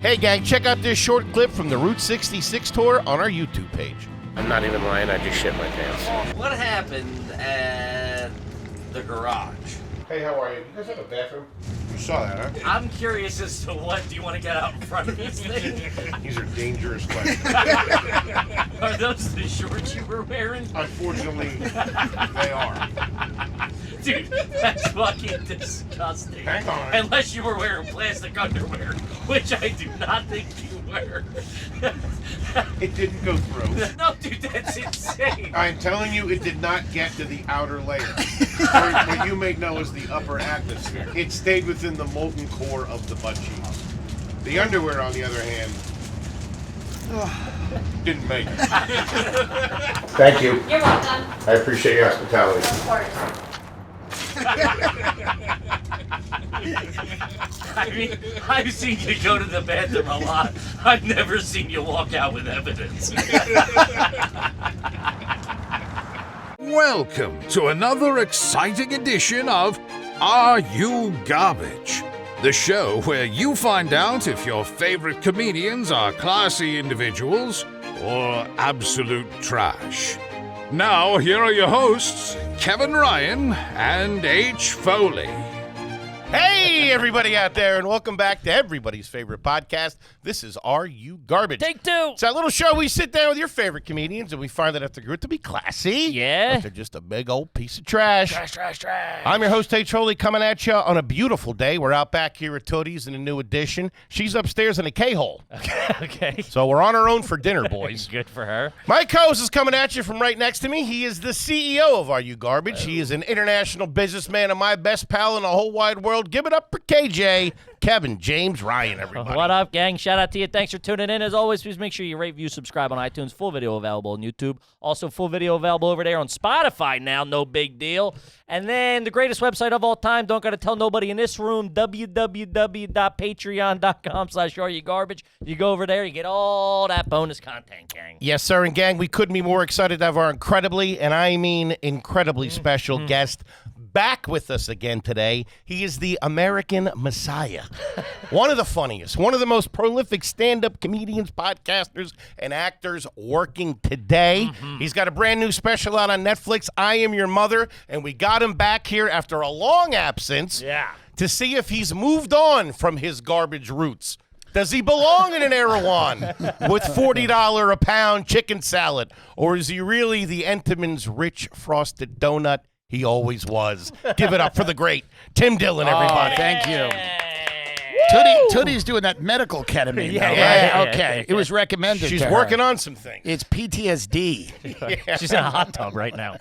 Hey gang, check out this short clip from the Route 66 tour on our YouTube page. I'm not even lying, I just shit my pants. What happened at the garage? Hey, how are you? You guys have a bathroom? You saw that, huh? I'm curious as to what do you want to get out in front of this thing? These are dangerous questions. Are those the shorts you were wearing? Unfortunately, they are. Dude, that's fucking disgusting. Hang on. Unless you were wearing plastic underwear, which I do not think you were. It didn't go through. No, dude, that's insane. I'm telling you, it did not get to the outer layer. What you may know as the upper atmosphere. It stayed within the molten core of the butt cheeks. The underwear, on the other hand, didn't make it. Thank you. You're welcome. I appreciate your hospitality. Of course. I mean, I've seen you go to the bathroom a lot. I've never seen you walk out with evidence. Welcome to another exciting edition of Are You Garbage? The show where you find out if your favorite comedians are classy individuals or absolute trash. Now, here are your hosts, Kevin Ryan and H. Foley. Hey, everybody out there, and welcome back to everybody's favorite podcast. This is Are You Garbage? Take two. It's that little show we sit down with your favorite comedians, and we find out if they're good to be classy. Yeah. But they're just a big old piece of trash. Trash. I'm your host, H. Foley, coming at you on a beautiful day. We're out back here at Tootie's in a new edition. She's upstairs in a K-hole. Okay. So we're on our own for dinner, boys. Good for her. Mike Hose is coming at you from right next to me. He is the CEO of Are You Garbage. He is an international businessman and my best pal in the whole wide world. Give it up for KJ, Kevin James Ryan, everybody. What up, gang? Shout out to you. Thanks for tuning in. As always, please make sure you rate, view, subscribe on iTunes. Full video available on YouTube. Also, full video available over there on Spotify now. No big deal. And then the greatest website of all time. Don't got to tell nobody in this room. www.patreon.com/areyougarbage. You go over there, you get all that bonus content, gang. Yes, sir, and gang, we couldn't be more excited to have our incredibly, and I mean incredibly special guest back with us again today. He is the American Messiah. One of the funniest, one of the most prolific stand-up comedians, podcasters, and actors working today. He's got a brand new special out on Netflix, I Am Your Mother, and we got him back here after a long absence to see if he's moved on from his garbage roots. Does he belong in an Erewhon with $40 a pound chicken salad? Or is he really the Entenmann's rich frosted donut he always was? Give it up for the great Tim Dillon, everybody. Thank you. Tootie's doing that medical ketamine. Yeah, now, yeah, right? Okay. It was recommended. She's to her. working on some things. It's PTSD. She's in a hot tub right now.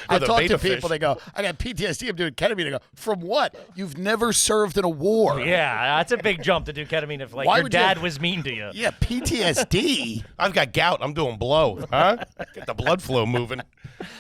I With a talk beta to people, fish. they go, I got PTSD, I'm doing ketamine. I go, from what? You've never served in a war. Yeah, that's a big jump to do ketamine if, like, Why your would you dad have- was mean to you. Yeah, PTSD. I've got gout. I'm doing blow. Huh? Get the blood flow moving.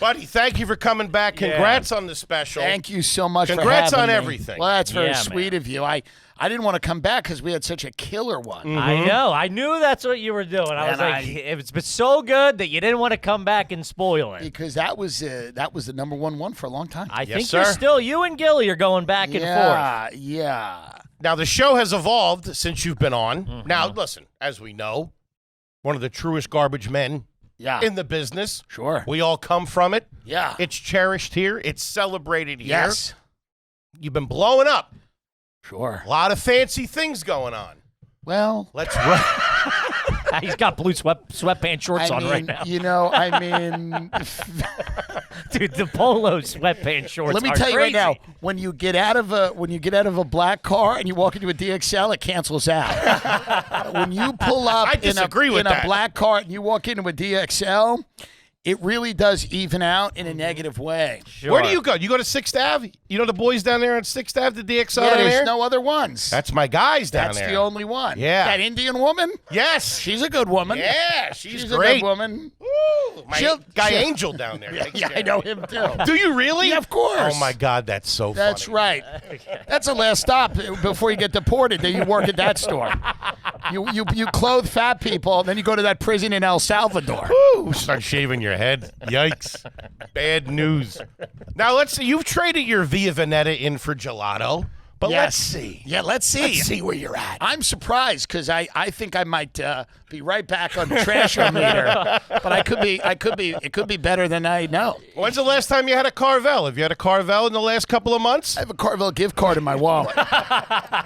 Buddy, thank you for coming back. Congrats on the special. Thank you so much Congrats for having on me. everything. Well, that's very Yeah, sweet man. of you. I didn't want to come back because we had such a killer one. I know. I knew that's what you were doing. I was And like, it's been so good that you didn't want to come back and spoil it. Because that was the number one for a long time. I Yes, think sir. you're still, you and Gilly are going back and forth. Yeah. Now, the show has evolved since you've been on. Now, listen, as we know, one of the truest garbage men Yeah. in the business. Sure. We all come from it. Yeah. It's cherished here. It's celebrated here. Yes. You've been blowing up. Sure. A lot of fancy things going on. Well, Let's run. He's got blue sweatpants shorts on right now. You know, I mean, Dude, the polo sweatpants shorts let me are tell you right crazy. now, when you get out of a black car and you walk into a DXL, it cancels out. When you pull up I disagree with in a that. black car and you walk into a DXL, it really does even out in a negative way. Sure. Where do you go? You go to 6th Ave? You know the boys down there on 6th Ave, the DXL Yeah, down there's there? no other ones. That's my guys down That's there. the only one. Yeah. That Indian woman? Yes. She's a good woman. Yeah, she's She's a great. good woman. Ooh, my She'll- guy she'll- Angel down there. takes Yeah, care I of know me. him too. Do you really? Yeah, of course. Oh, my God, that's so funny. That's right. That's the last stop before you get deported. That you work at that store. You clothe fat people, and then you go to that prison in El Salvador. Woo, start shaving your head. Yikes. Bad news. Now, let's see. You've traded your Via Veneta in for gelato. But Yes. let's see. Yeah, let's see. Let's see where you're at. I'm surprised because I think I might be right back on the trash-o-meter, but it could be better than I know. When's the last time you had a Carvel? Have you had a Carvel in the last couple of months? I have a Carvel gift card in my wallet.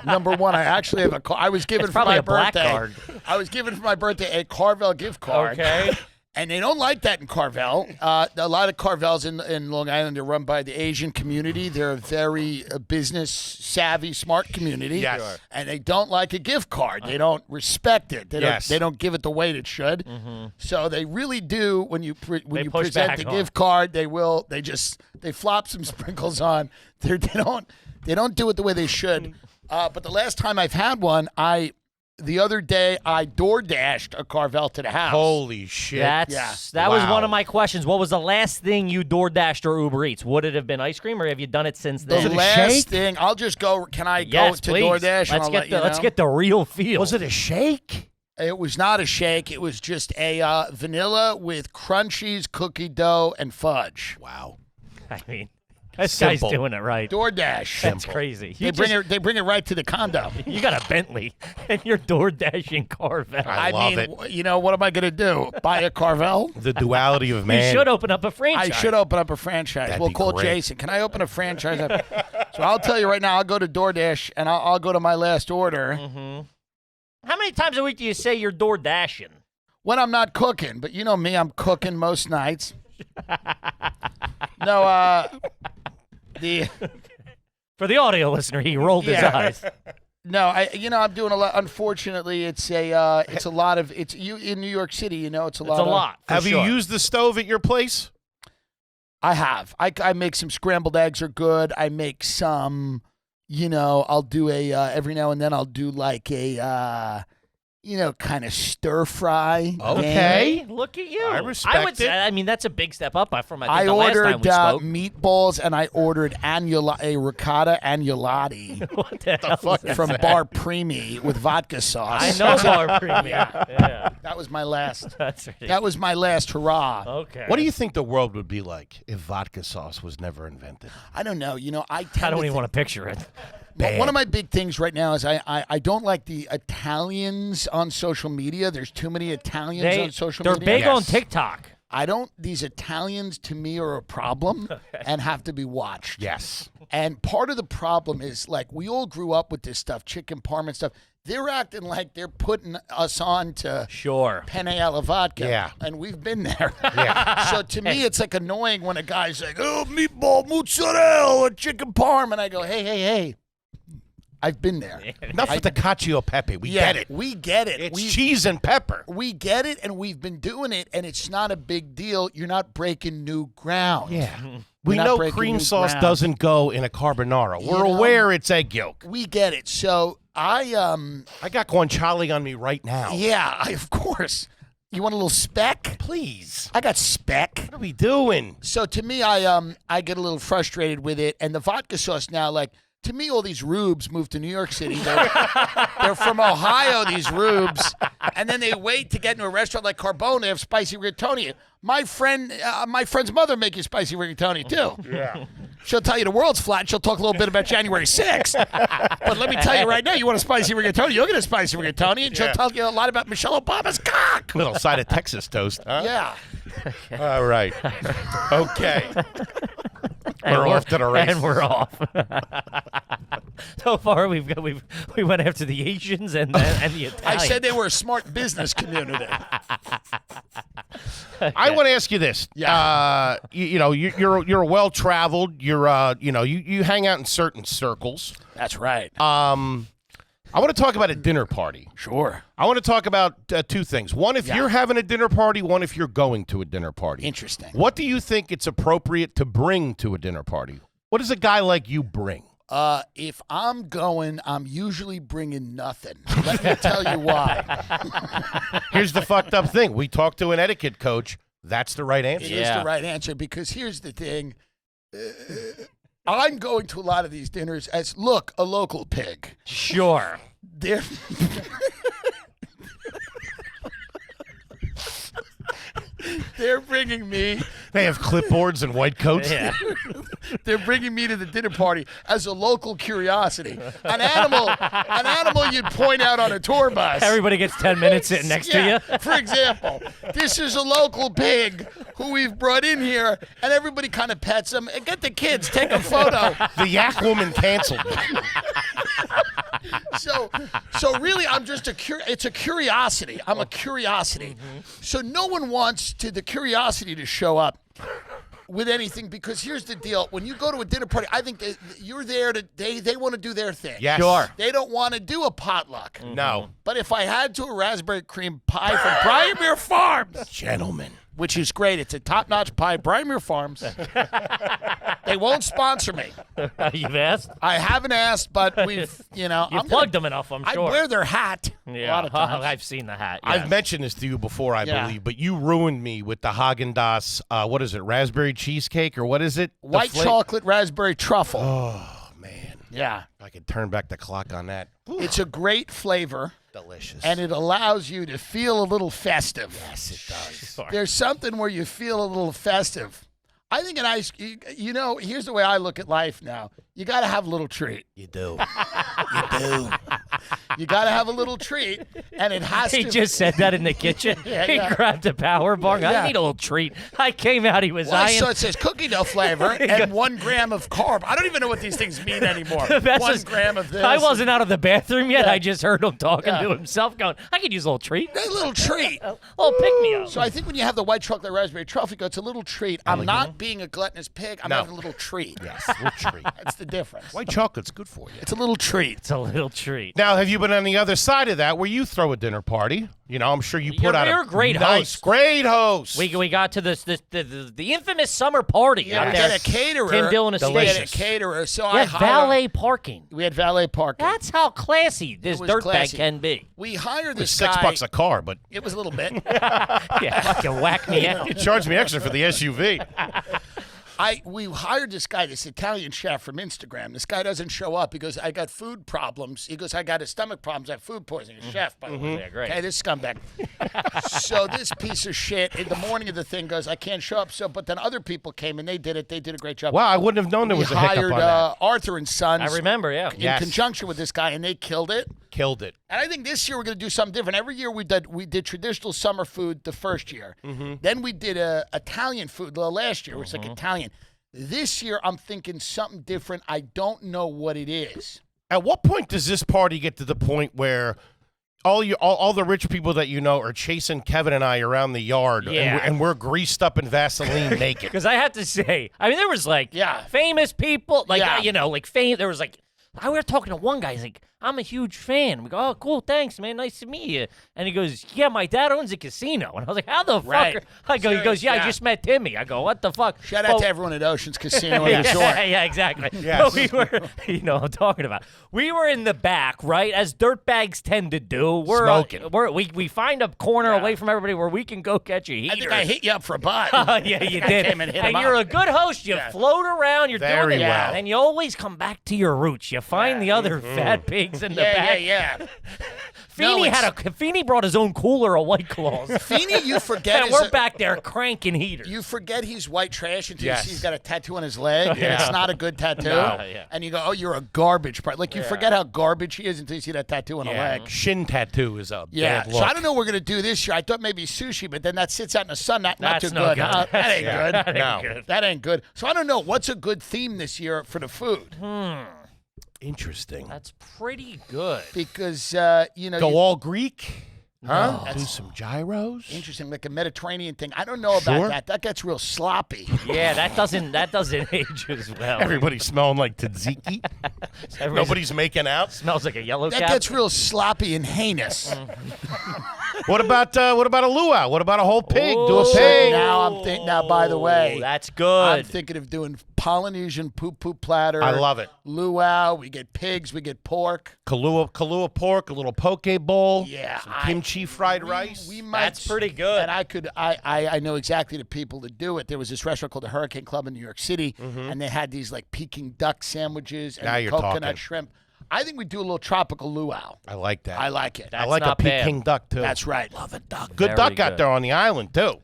Number one, I actually have I was given It's for probably my a black birthday. card. I was given for my birthday a Carvel gift card. Okay. And they don't like that in Carvel. A lot of Carvels in Long Island are run by the Asian community. They're a very business-savvy, smart community. Yes. Sure. And they don't like a gift card. They don't respect it. Yes. They don't give it the weight it should. So they really do, when you push present back the on gift card, they flop some sprinkles on. They don't do it the way they should. But the last time I've had one, the other day, I door-dashed a Carvel to the house. Holy shit. That Wow. was one of my questions. What was the last thing you DoorDashed or Uber Eats? Would it have been ice cream, or have you done it since The then? last thing, I'll just go. Can I go Yes, to please. DoorDash? Let's get the real feel. Was it a shake? It was not a shake. It was just a vanilla with crunchies, cookie dough, and fudge. Wow. I mean, this Simple. guy's doing it right. DoorDash. That's crazy. They bring it right to the condo. You got a Bentley, and you're DoorDashing Carvel. I love it. What am I going to do? Buy a Carvel? The duality of You man. should open up a franchise. I should open up a franchise. That'd We'll be call great. Jason. Can I open a franchise? So I'll tell you right now, I'll go to DoorDash, and I'll go to my last order How many times a week do you say you're DoorDashing? when I'm not cooking. But you know me, I'm cooking most nights. No, For the audio listener, he rolled his Yeah. eyes. No, I'm doing a lot. Unfortunately, it's a lot of in New York City. It's a lot. It's a lot. For Have sure. you used the stove at your place? I have. I make some scrambled eggs are good. I make some. I'll do every now and then I'll do like a kind of stir fry. Okay. Hey, look at you. I respect would say, it. I mean, that's a big step up from I the last time ordered we spoke. meatballs and I ordered a ricotta annulati What the hell is that? from Bar Primi with vodka sauce. I know Bar Premium. Yeah. That was my last. That's ridiculous. That was my last hurrah. Okay. What do you think the world would be like if vodka sauce was never invented? I don't know. I don't even want to picture it. One of my big things right now is I don't like the Italians on social media. There's too many Italians on social They're media. big on Yes. TikTok. These Italians to me are a problem and have to be watched. Yes. And part of the problem is like we all grew up with this stuff, chicken parm and stuff. They're acting like they're putting us on to Sure. penne alla vodka. Yeah. And we've been there. Yeah. So to me, it's like annoying when a guy's like, oh, meatball, mozzarella, chicken parm. And I go, hey. I've been there. Enough with the cacio pepe. We get it. We get it. It's cheese and pepper. We get it, and we've been doing it, and it's not a big deal. You're not breaking new ground. Yeah. We not know breaking cream new sauce ground. doesn't go in a carbonara. We're aware it's egg yolk. We get it. So I got guanciale on me right now. of course. You want a little speck? Please. I got speck. What are we doing? So to me, I get a little frustrated with it, and the vodka sauce now, like. To me, all these rubes moved to New York City. They're from Ohio, these rubes. And then they wait to get into a restaurant like Carbone. They have spicy rigatoni. My friend's mother makes you spicy rigatoni, too. Yeah. She'll tell you the world's flat. And she'll talk a little bit about January 6th. But let me tell you right now, you want a spicy rigatoni, you'll get a spicy rigatoni. And she'll tell you a lot about Michelle Obama's cock. Little side of Texas toast, huh? Yeah. All right. Okay. We're off to the races. And we're off. So far, we went after the Asians and the Italians. I said they were a smart business community. I want to ask you this. Yeah. You're well traveled. You hang out in certain circles. That's right. I want to talk about a dinner party. Sure. I want to talk about two things. One, if you're having a dinner party. One, if you're going to a dinner party. Interesting. What do you think it's appropriate to bring to a dinner party? What does a guy like you bring? If I'm going, I'm usually bringing nothing. Let me tell you why. Here's the fucked up thing. We talked to an etiquette coach. That's the right answer. It is the right answer because here's the thing. I'm going to a lot of these dinners as, look, a local pig. Sure. They're They're bringing me. They have clipboards and white coats. Yeah. They're bringing me to the dinner party as a local curiosity. An animal you'd point out on a tour bus. Everybody gets 10 minutes sitting next to you. For example, this is a local pig who we've brought in here, and everybody kind of pets him. And get the kids, take a photo. The yak woman canceled. So really, I'm just it's a curiosity. I'm a curiosity. So no one wants the curiosity to show up with anything, because here's the deal. When you go to a dinner party, I think you're there they want to do their thing. Yes. Sure. They don't want to do a potluck. No. But if I had to, a raspberry cream pie from Briarmere Farms, Gentlemen. which is great. It's a top-notch pie, Briarmere Farms. They won't sponsor me. You've asked? I haven't asked, but we've, You plugged them enough, I'm I'd sure. wear their hat a lot of times. I've seen the hat. I've yes. mentioned this to you before, I Yeah. believe, but you ruined me with the Haagen-Dazs, what is it, raspberry cheesecake, or what is it? The White chocolate raspberry truffle. Oh, man. Yeah. If I could turn back the clock on that. It's a great flavor, Delicious. and it allows you to feel a little festive. yes, it does. There's something where you feel a little festive. I think here's the way I look at life now. You got to have a little treat. You do. You got to have a little treat, and it has He to. just said that in the kitchen. Yeah, He yeah. grabbed a power bar. Yeah. I need a little treat. I came out. He was Well, eyeing. so it says cookie dough flavor and 1 gram of carb. I don't even know what these things mean anymore. That's 1 just- gram of this. I wasn't out of the bathroom yet. Yeah. I just heard him talking Yeah. to himself, going, "I could use a little treat, A little treat. a little pick me up." So I think when you have the white chocolate raspberry truffle, it's a little treat. I'm not being a gluttonous pig. I'm No. having a little treat. Yes, a little treat. That's the difference. White chocolate's good for you. It's a little treat. It's a little treat. Now, have you been on the other side of that where you throw a dinner party? You know, I'm sure you put out you're a a great nice, host. great host. We got to the infamous summer party Yeah, out we there. had a caterer. Tim Dillon We Estate. had a caterer. So We I had hired. valet parking. We had valet parking. That's how classy this was dirtbag classy. can be. We hired It was this guy. $6 a car, but It was a little bit. Yeah, fucking whack me out. you charged me extra for the SUV. We hired this guy, this Italian chef from Instagram. This guy doesn't show up. He goes, I got food problems. He goes, I got stomach problems. I have food poisoning. A chef, by the way. Yeah, great. Okay, this scumbag. So this piece of shit in the morning of the thing goes, I can't show up. So, but then other people came and they did it. They did a great job. Wow, I wouldn't have known there We was a hiccup hired on that. Arthur and Sons. I remember, yeah. In Yes. conjunction with this guy, and they killed it. Killed it. And I think this year we're going to do something different. Every year we did traditional summer food the first year. Then we did Italian food the last year, which is like Italian. This year I'm thinking something different. I don't know what it is. At what point does this party get to the point where all the rich people that you know are chasing Kevin and I around the yard, Yeah. and we're greased up in Vaseline naked? Because I have to say, I mean, there was like Yeah. famous people, like, Yeah. like fame. There was like, we were talking to one guy. He's like, I'm a huge fan. We go, oh, cool, thanks, man. Nice to meet you. And he goes, yeah, my dad owns a casino. And I was like, how the Right. fuck? I go, he goes, yeah, Yeah. I just met Timmy. I go, what the fuck? Shout out Well, to everyone at Ocean's Casino and yeah, Resort. yeah, exactly. Yes. But we were, you know what I'm talking about. We were in the back, right, as dirtbags tend to do. We're Smoking. We find a corner away from everybody where we can go catch a heater. I think I hit you up for a butt. Yeah, you did. came and hit him you're up. a good host. You float around. You're Very doing it well. and you always come back to your roots. You find the other fat pigs in the yeah, back. yeah. Feeney Feeney brought his own cooler of White Claws. Feeney, you forget. And is we're a- back there cranking heaters. You forget he's white trash until Yes. you see he's got a tattoo on his leg. And it's not a good tattoo. No, yeah. And you go, oh, you're a garbage part. Like, you forget how garbage he is until you see that tattoo on a leg. Shin tattoo is a Yeah. bad So look. I don't know what we're going to do this year. I thought maybe sushi, but then that sits out in the sun. Not That's too no good. good. Huh? That ain't good. That ain't No. good. That ain't good. So I don't know. What's a good theme this year for the food? Interesting. That's pretty good. Because, you know. Go you- all Greek? Huh? No. Do some gyros? Interesting, like a Mediterranean thing. I don't know about Sure. that. That gets real sloppy. Yeah, that doesn't age as well. Everybody's smelling like tzatziki. Everybody Nobody's making out. smells like a yellow That cab. gets real sloppy and heinous. What about a luau? What about a whole pig? Do a Ooh. pig. Now, by the way, That's I'm good. thinking of doing Polynesian poo platter. I love it. Luau. We get pigs. We get pork. Kahlua pork, a little poke bowl. Yeah, Some kimchi fried rice. We might. That's pretty good. And I know exactly the people to do it. There was this restaurant called the Hurricane Club in New York City, and they had these like Peking duck sandwiches and Now you're coconut talking. shrimp. I think we do a little tropical luau. I like that. I like it. I like a not bad. Peking duck too. That's right. Good Very duck out good. there on the island too.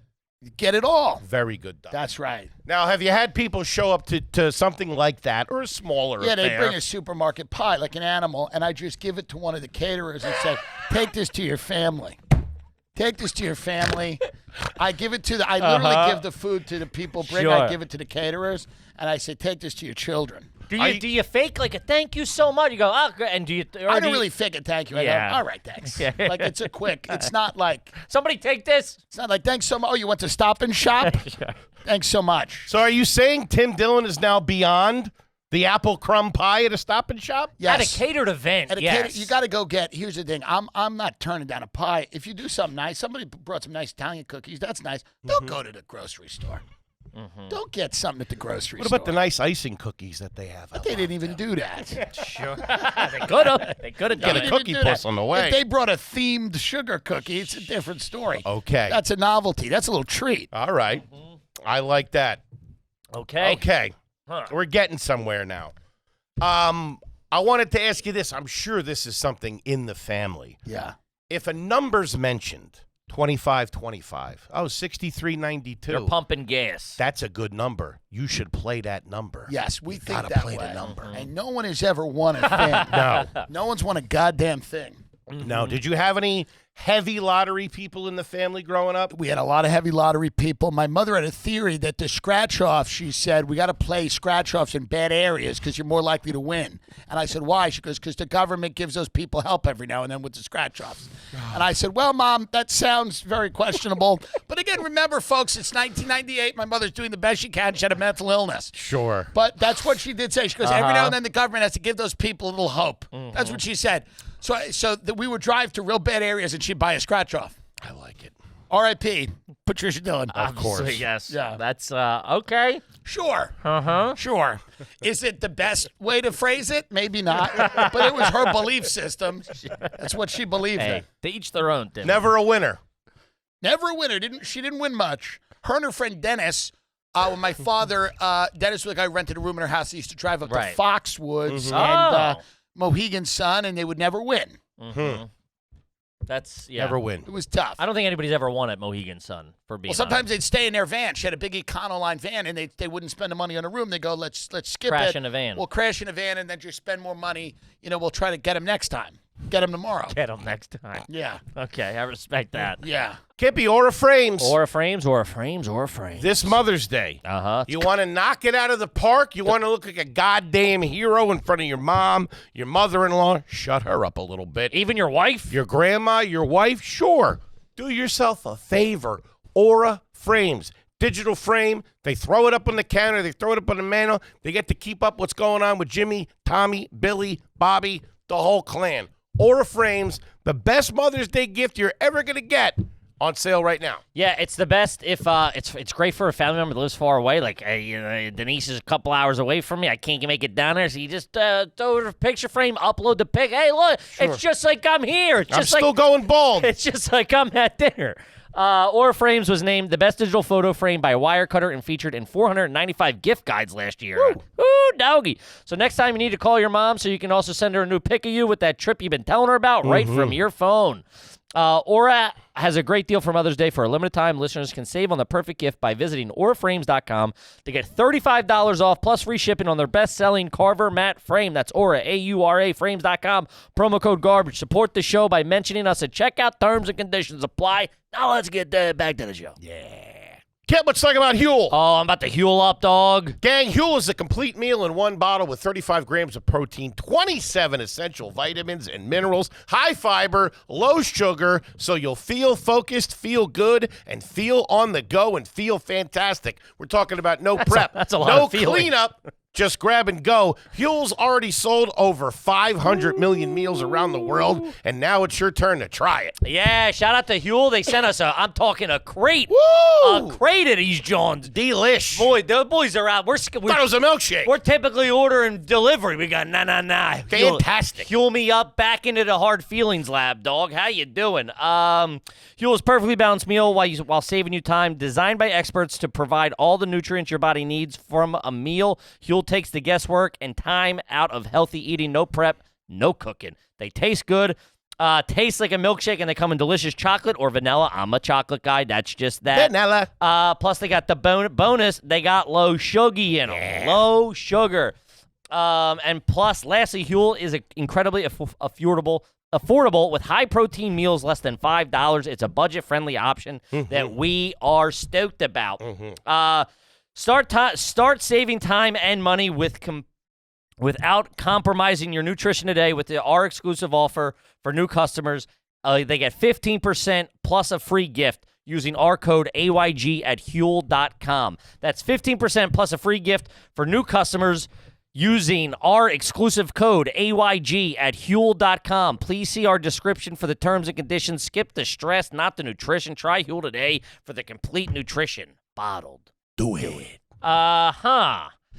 Get it all. Very good diet. That's right. Now, have you had people show up to something like that or a smaller Yeah, they affair? bring a supermarket pie like an animal, and I just give it to one of the caterers and say, take this to your family. Take this to your family. I give it to I literally give the food to the people bring. I Sure. give it to the caterers, and I say, take this to your children. Do you fake like a thank you so much? You go, oh, great. And do you? Or I do don't you- really fake a thank you. I Yeah. go, all right, thanks. Yeah. Like it's a quick. It's not like Somebody take this. thanks so much. Oh, you went to Stop and Shop? Thanks so much. So are you saying Tim Dillon is now beyond the apple crumb pie at a Stop and Shop? Yes. At a catered event. At a yes. cater, you got to go get. Here's the thing. I'm not turning down a pie. If you do something nice, somebody brought some nice Italian cookies. That's nice. Don't go to the grocery store. Don't get something at the grocery What store. about the nice icing cookies that they have? But they didn't even do that. They could have. They could have done Get a it. cookie Didn't do puss that. on the way. If they brought a themed sugar cookie, it's a different story. Okay. That's a novelty. That's a little treat. All right. I like that. Okay. Okay. Huh. We're getting somewhere now. I wanted to ask you this. I'm sure this is something in the family. Yeah. If a number's mentioned, 25-25, 63-92. You're pumping gas. That's a good number. You should play that number. Yes, we think gotta that play the way. number. And no one has ever won a thing. No one's won a goddamn thing. Now, did you have any heavy lottery people in the family growing up? We had a lot of heavy lottery people. My mother had a theory that the scratch-off, she said, we got to play scratch-offs in bad areas because you're more likely to win. And I said, why? She goes, because the government gives those people help every now and then with the scratch-offs. And I said, well, Mom, that sounds very questionable. But again, remember, folks, it's 1998. My mother's doing the best she can. She had a mental illness. Sure. But that's what she did say. She goes, every now and then the government has to give those people a little hope. That's what she said. So that we would drive to real bad areas and she'd buy a scratch-off. I like it. R.I.P. Patricia Dillon. Obviously, yes. Yeah. That's okay. Sure. Uh-huh. Sure. Is it the best way to phrase it? Maybe not. But it was her belief system. That's what she believed Hey, in. to each their own, Tim. Never a winner. Never a winner. She didn't win much. Her and her friend Dennis, when my father, Dennis was the guy who rented a room in her house. He used to drive up Right. to Foxwoods Oh. and Mohegan Sun, and they would never win. That's, yeah. Never win. It was tough. I don't think anybody's ever won at Mohegan Sun, for being Well, sometimes they'd stay in their van. She had a big Econoline van, and they wouldn't spend the money on a room. They go, let's skip Crash it. in a van. We'll crash in a van, and then just spend more money. We'll try to get them next time. Get them tomorrow. Get them next time. Yeah. Okay, I respect that. Yeah. Kippy, Aura Frames. Aura frames, aura frames, aura frames. This Mother's Day. Uh-huh. You want to knock it out of the park? You want to look like a goddamn hero in front of your mom, your mother-in-law? Shut her up a little bit. Even your wife? Your grandma, your wife? Sure. Do yourself a favor. Aura Frames. Digital frame. They throw it up on the counter. They throw it up on the mantle. They get to keep up what's going on with Jimmy, Tommy, Billy, Bobby, the whole clan. Aura Frames, the best Mother's Day gift you're ever going to get. On sale right now. Yeah, it's the best if it's great for a family member that lives far away. Like Denise is a couple hours away from me. I can't make it down there, so you just throw the picture frame, upload the pic. Hey, look, it's just like I'm here. It's I'm just still going bald. It's just like I'm at dinner. Aura Frames was named the best digital photo frame by Wirecutter and featured in 495 gift guides last year. Ooh, doggy. So next time you need to call your mom so you can also send her a new pic of you with that trip you've been telling her about right from your phone. Aura has a great deal for Mother's Day. For a limited time, listeners can save on the perfect gift by visiting auraframes.com to get $35 off plus free shipping on their best-selling Carver matte frame. That's Aura, A-U-R-A, frames.com. Promo code GARBAGE. Support the show by mentioning us at checkout. Terms and conditions apply. Now let's get back to the show. Kip, what's talking about Huel? Oh, I'm about to Huel up, dog. Gang, Huel is a complete meal in one bottle with 35 grams of protein, 27 essential vitamins and minerals, high fiber, low sugar, so you'll feel focused, feel good, and feel on the go and feel fantastic. We're talking about no prep, that's a lot no of feeling. cleanup, just grab and go. Huel's already sold over 500 million meals around the world, and now it's your turn to try it. Yeah, shout out to Huel. They sent us I'm talking a crate. Woo! A crate of these Johns. Delish. Boy, those boys are out. Thought it was a milkshake. We're typically ordering delivery. We got nah. Fantastic. Huel me up back into the hard feelings lab, dog. How you doing? Huel's perfectly balanced meal while saving you time. Designed by experts to provide all the nutrients your body needs from a meal. Huel takes the guesswork and time out of healthy eating. No prep, no cooking. They taste good. Tastes like a milkshake, and they come in delicious chocolate or vanilla. I'm a chocolate guy. That's just that. Vanilla. Plus, they got the bonus. They got low sugar in them. Low sugar. And plus, lastly, Huel is incredibly affordable with high-protein meals less than $5. It's a budget-friendly option that we are stoked about. Start saving time and money without compromising your nutrition today with our exclusive offer for new customers. They get 15% plus a free gift using our code AYG at Huel.com. That's 15% plus a free gift for new customers using our exclusive code AYG at Huel.com. Please see our description for the terms and conditions. Skip the stress, not the nutrition. Try Huel today for the complete nutrition. Bottled. Do it.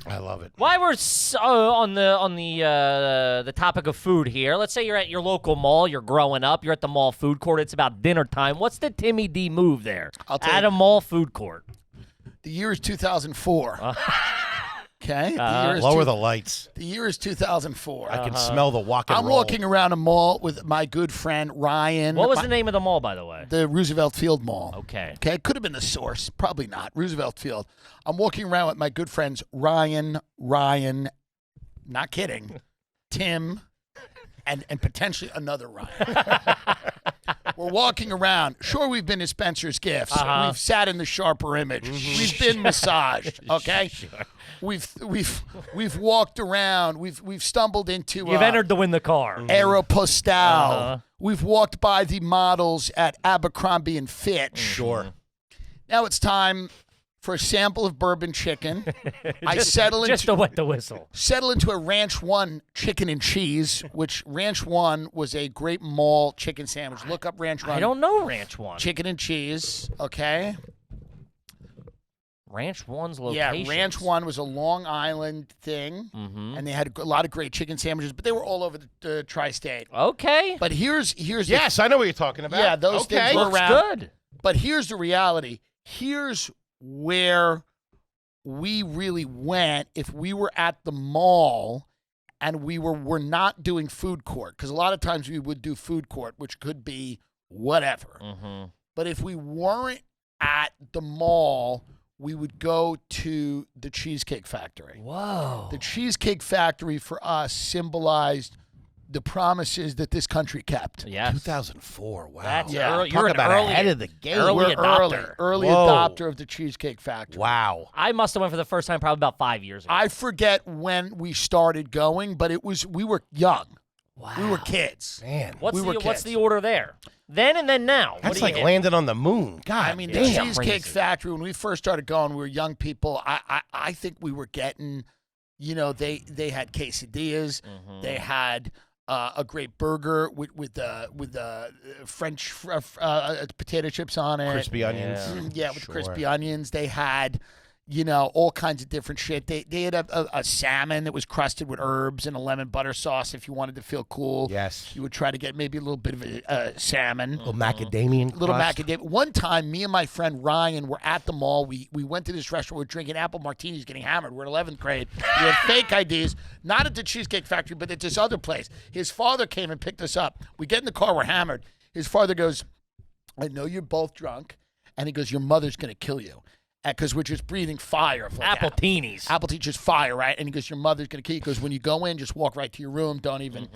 I love it. While we're on the topic of food here, let's say you're at your local mall, you're growing up, you're at the mall food court, it's about dinner time. What's the Timmy D move there? I'll tell At you. a mall food court. The year is 2004. Okay? Lower the lights. The year is 2004. I can smell the walk and I'm roll. walking around a mall with my good friend Ryan. What was the name of the mall, by the way? The Roosevelt Field Mall. Okay. Okay, it could have been the Source. Probably not. Roosevelt Field. I'm walking around with my good friends Ryan, not kidding, Tim, and potentially another Ryan. We're walking around. Sure, we've been to Spencer's Gifts. We've sat in the Sharper Image. We've been massaged. Okay, we've walked around. We've stumbled into. You've entered to win the car. Aeropostale. We've walked by the models at Abercrombie and Fitch. Sure. Now it's time for a sample of bourbon chicken. I settle Just into to wet the whistle. a Ranch One chicken and cheese, which Ranch One was a great mall chicken sandwich. Look up Ranch One. I don't know Ranch One. Chicken and cheese, okay? Ranch One's location. Yeah, Ranch One was a Long Island thing, and they had a lot of great chicken sandwiches, but they were all over the tri-state. Okay. But here's Yes, I know what you're talking about. Yeah, those things were Looks around. good. But here's the reality. Here's where we really went if we were at the mall and we're not doing food court, because a lot of times we would do food court, which could be whatever. But if we weren't at the mall, we would go to the Cheesecake Factory. Whoa. The Cheesecake Factory for us symbolized the promises that this country kept. Yes. 2004. Wow. That's Yeah. early. Talk You're an about early, ahead of the game. early We're adopter. early Whoa. adopter of the Cheesecake Factory. Wow. I must have went for the first time probably about 5 years ago. I forget when we started going, but we were young. wow. We were kids. Man. What's we were what's the kids. order there? Then and then now. What That's do you like get? landing on the moon. God, I mean, the damn. Cheesecake Crazy. Factory, when we first started going, we were young people. I think we were getting, they had quesadillas. They had a great burger with French potato chips on it. Crispy onions. Yeah, with Sure. crispy onions. They had, all kinds of different shit. They had a salmon that was crusted with herbs and a lemon butter sauce if you wanted to feel cool. Yes. You would try to get maybe a little bit of a salmon. Little macadamia Little crust. macadamia. One time, me and my friend Ryan were at the mall. We went to this restaurant. We were drinking apple martinis, getting hammered. We're in 11th grade. We had fake IDs, not at the Cheesecake Factory, but at this other place. His father came and picked us up. We get in the car. We're hammered. His father goes, I know you're both drunk. And he goes, your mother's going to kill you. Because we're just breathing fire. Like Apple teenies. Apple teacher's fire, right? And he goes, your mother's going to kill you. He goes, when you go in, just walk right to your room. Don't even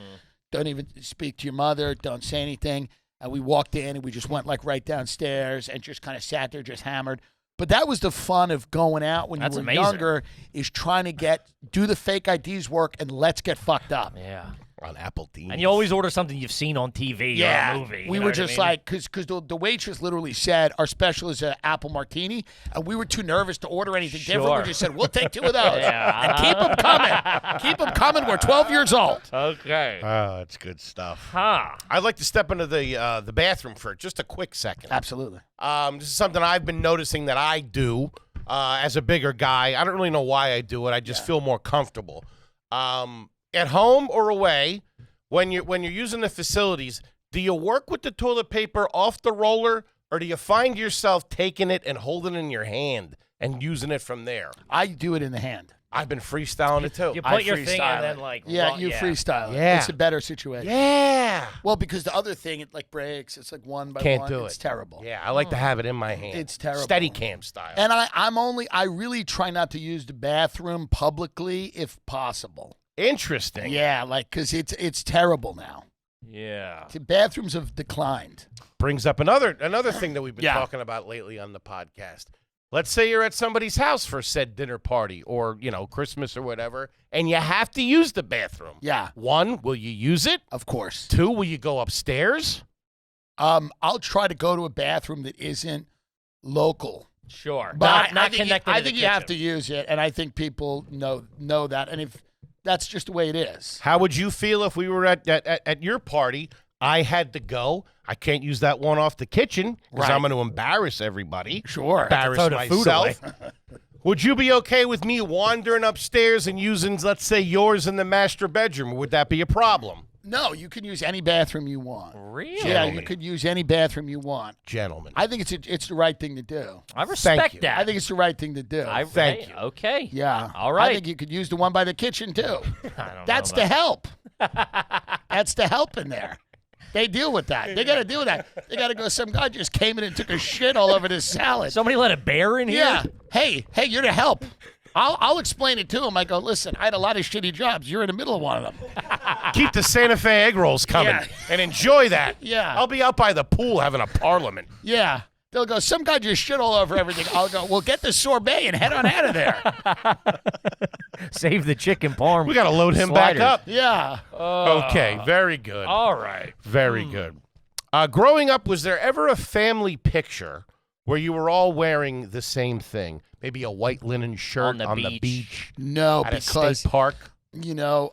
speak to your mother. Don't say anything. And we walked in and we just went like right downstairs and just kind of sat there just hammered. But that was the fun of going out when That's you were amazing. younger, is trying to do the fake IDs work and let's get fucked up. Yeah. On apple tea. And you always order something you've seen on TV or a movie. We you know were what I just mean? like, because the waitress literally said, our special is an apple martini, and we were too nervous to order anything different. Sure. We just said, we'll take 2 of those. Yeah. And keep them coming. Keep them coming. We're 12 years old. Okay. Oh, that's good stuff. Huh. I'd like to step into the bathroom for just a quick second. Absolutely. This is something I've been noticing that I do as a bigger guy. I don't really know why I do it. I just feel more comfortable. At home or away, when you're using the facilities, do you work with the toilet paper off the roller, or do you find yourself taking it and holding it in your hand and using it from there? I do it in the hand. I've been freestyling it too. You I put your thing and freestyle then it. like Yeah, you freestyle it. Yeah. It's a better situation. Yeah. Well, because the other thing, it like breaks. It's like one by Can't one. do It's it. terrible. Yeah, I like to have it in my hand. It's terrible. Steady cam style. And I really try not to use the bathroom publicly if possible. Interesting. Yeah, like because it's terrible now. Yeah. The bathrooms have declined. Brings up another thing that we've been Yeah. talking about lately on the podcast. Let's say you're at somebody's house for said dinner party or, Christmas or whatever, and you have to use the bathroom. Yeah, 1, will you use it? of course. 2, will you go upstairs? I'll try to go to a bathroom that isn't local. Sure. But not I think connected. I to think the you have to kitchen. use it, and I think people know that. And if that's just the way it is. How would you feel if we were at your party? I had to go. I can't use that one off the kitchen because Right. I'm going to embarrass everybody. Sure. Embarrass throw the food myself. Would you be okay with me wandering upstairs and using, let's say, yours in the master bedroom? Would that be a problem? No, you can use any bathroom you want. Really? Yeah, Gentlemen. you could use any bathroom you want. Gentlemen. I think it's the right thing to do. I respect you. that. I think it's the right thing to do. Thank you. Okay. Yeah. All right. I think you could use the one by the kitchen too. I don't That's know the about- help. That's the help in there. They deal with that. They got to deal with that. They got to go. Some guy just came in and took a shit all over this salad. Somebody let a bear in here? Yeah. Hey, you're the help. I'll explain it to him. I go, listen, I had a lot of shitty jobs. You're in the middle of one of them. Keep the Santa Fe egg rolls coming Yeah. and enjoy that. Yeah. I'll be out by the pool having a parliament. Yeah. They'll go, some guy just shit all over everything. I'll go, well, get the sorbet and head on out of there. Save the chicken parm. We got to load him back sliders. up. Yeah. Okay, very good. All right. Very good. Growing up, was there ever a family picture where you were all wearing the same thing? Maybe a white linen shirt On the the beach. beach No, at a because, state park? no,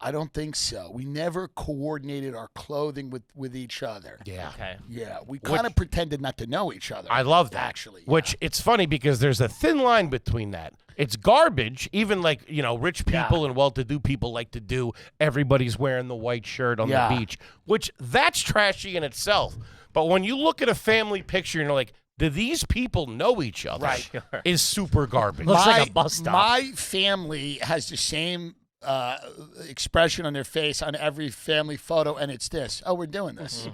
I don't think so. We never coordinated our clothing with each other. Yeah. Okay. Yeah, we kind of pretended not to know each other. I love that. Actually. Yeah. Which it's funny because there's a thin line between that. It's garbage. Even like, rich people and well-to-do people like to do. Everybody's wearing the white shirt on Yeah. the beach, which that's trashy in itself. But when you look at a family picture and you're like, do these people know each other? Right. Is super garbage. Looks like a bus stop. My family has the same expression on their face on every family photo, and it's this. Oh, we're doing this.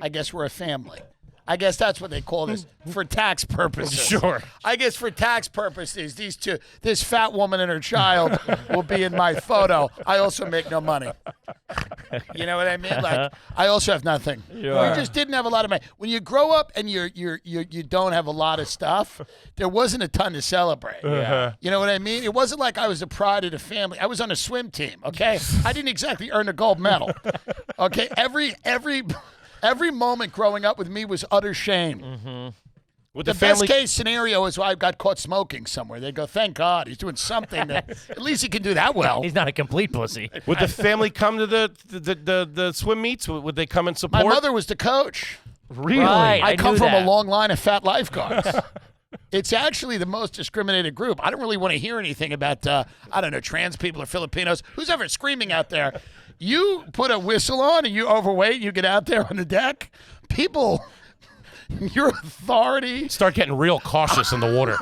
I guess we're a family. I guess that's what they call this for tax purposes. Sure. I guess for tax purposes, this fat woman and her child will be in my photo. I also make no money. You know what I mean? Like, I also have nothing. Sure. We just didn't have a lot of money. When you grow up and you don't have a lot of stuff, there wasn't a ton to celebrate. You know what I mean? It wasn't like I was the pride of the family. I was on a swim team, okay? I didn't exactly earn a gold medal. Okay? Every moment growing up with me was utter shame. With The the family, best case scenario is I got caught smoking somewhere. They go, thank God, he's doing something that at least he can do that well. He's not a complete pussy. would the family come to the swim meets? Would they come and My support? mother was the coach. Really? Right. I come knew from that. a long line of fat lifeguards. It's actually the most discriminated group. I don't really want to hear anything about, trans people or Filipinos. Who's ever screaming out there? You put a whistle on and you overweight, you get out there on the deck, people, your authority. Start getting real cautious in the water.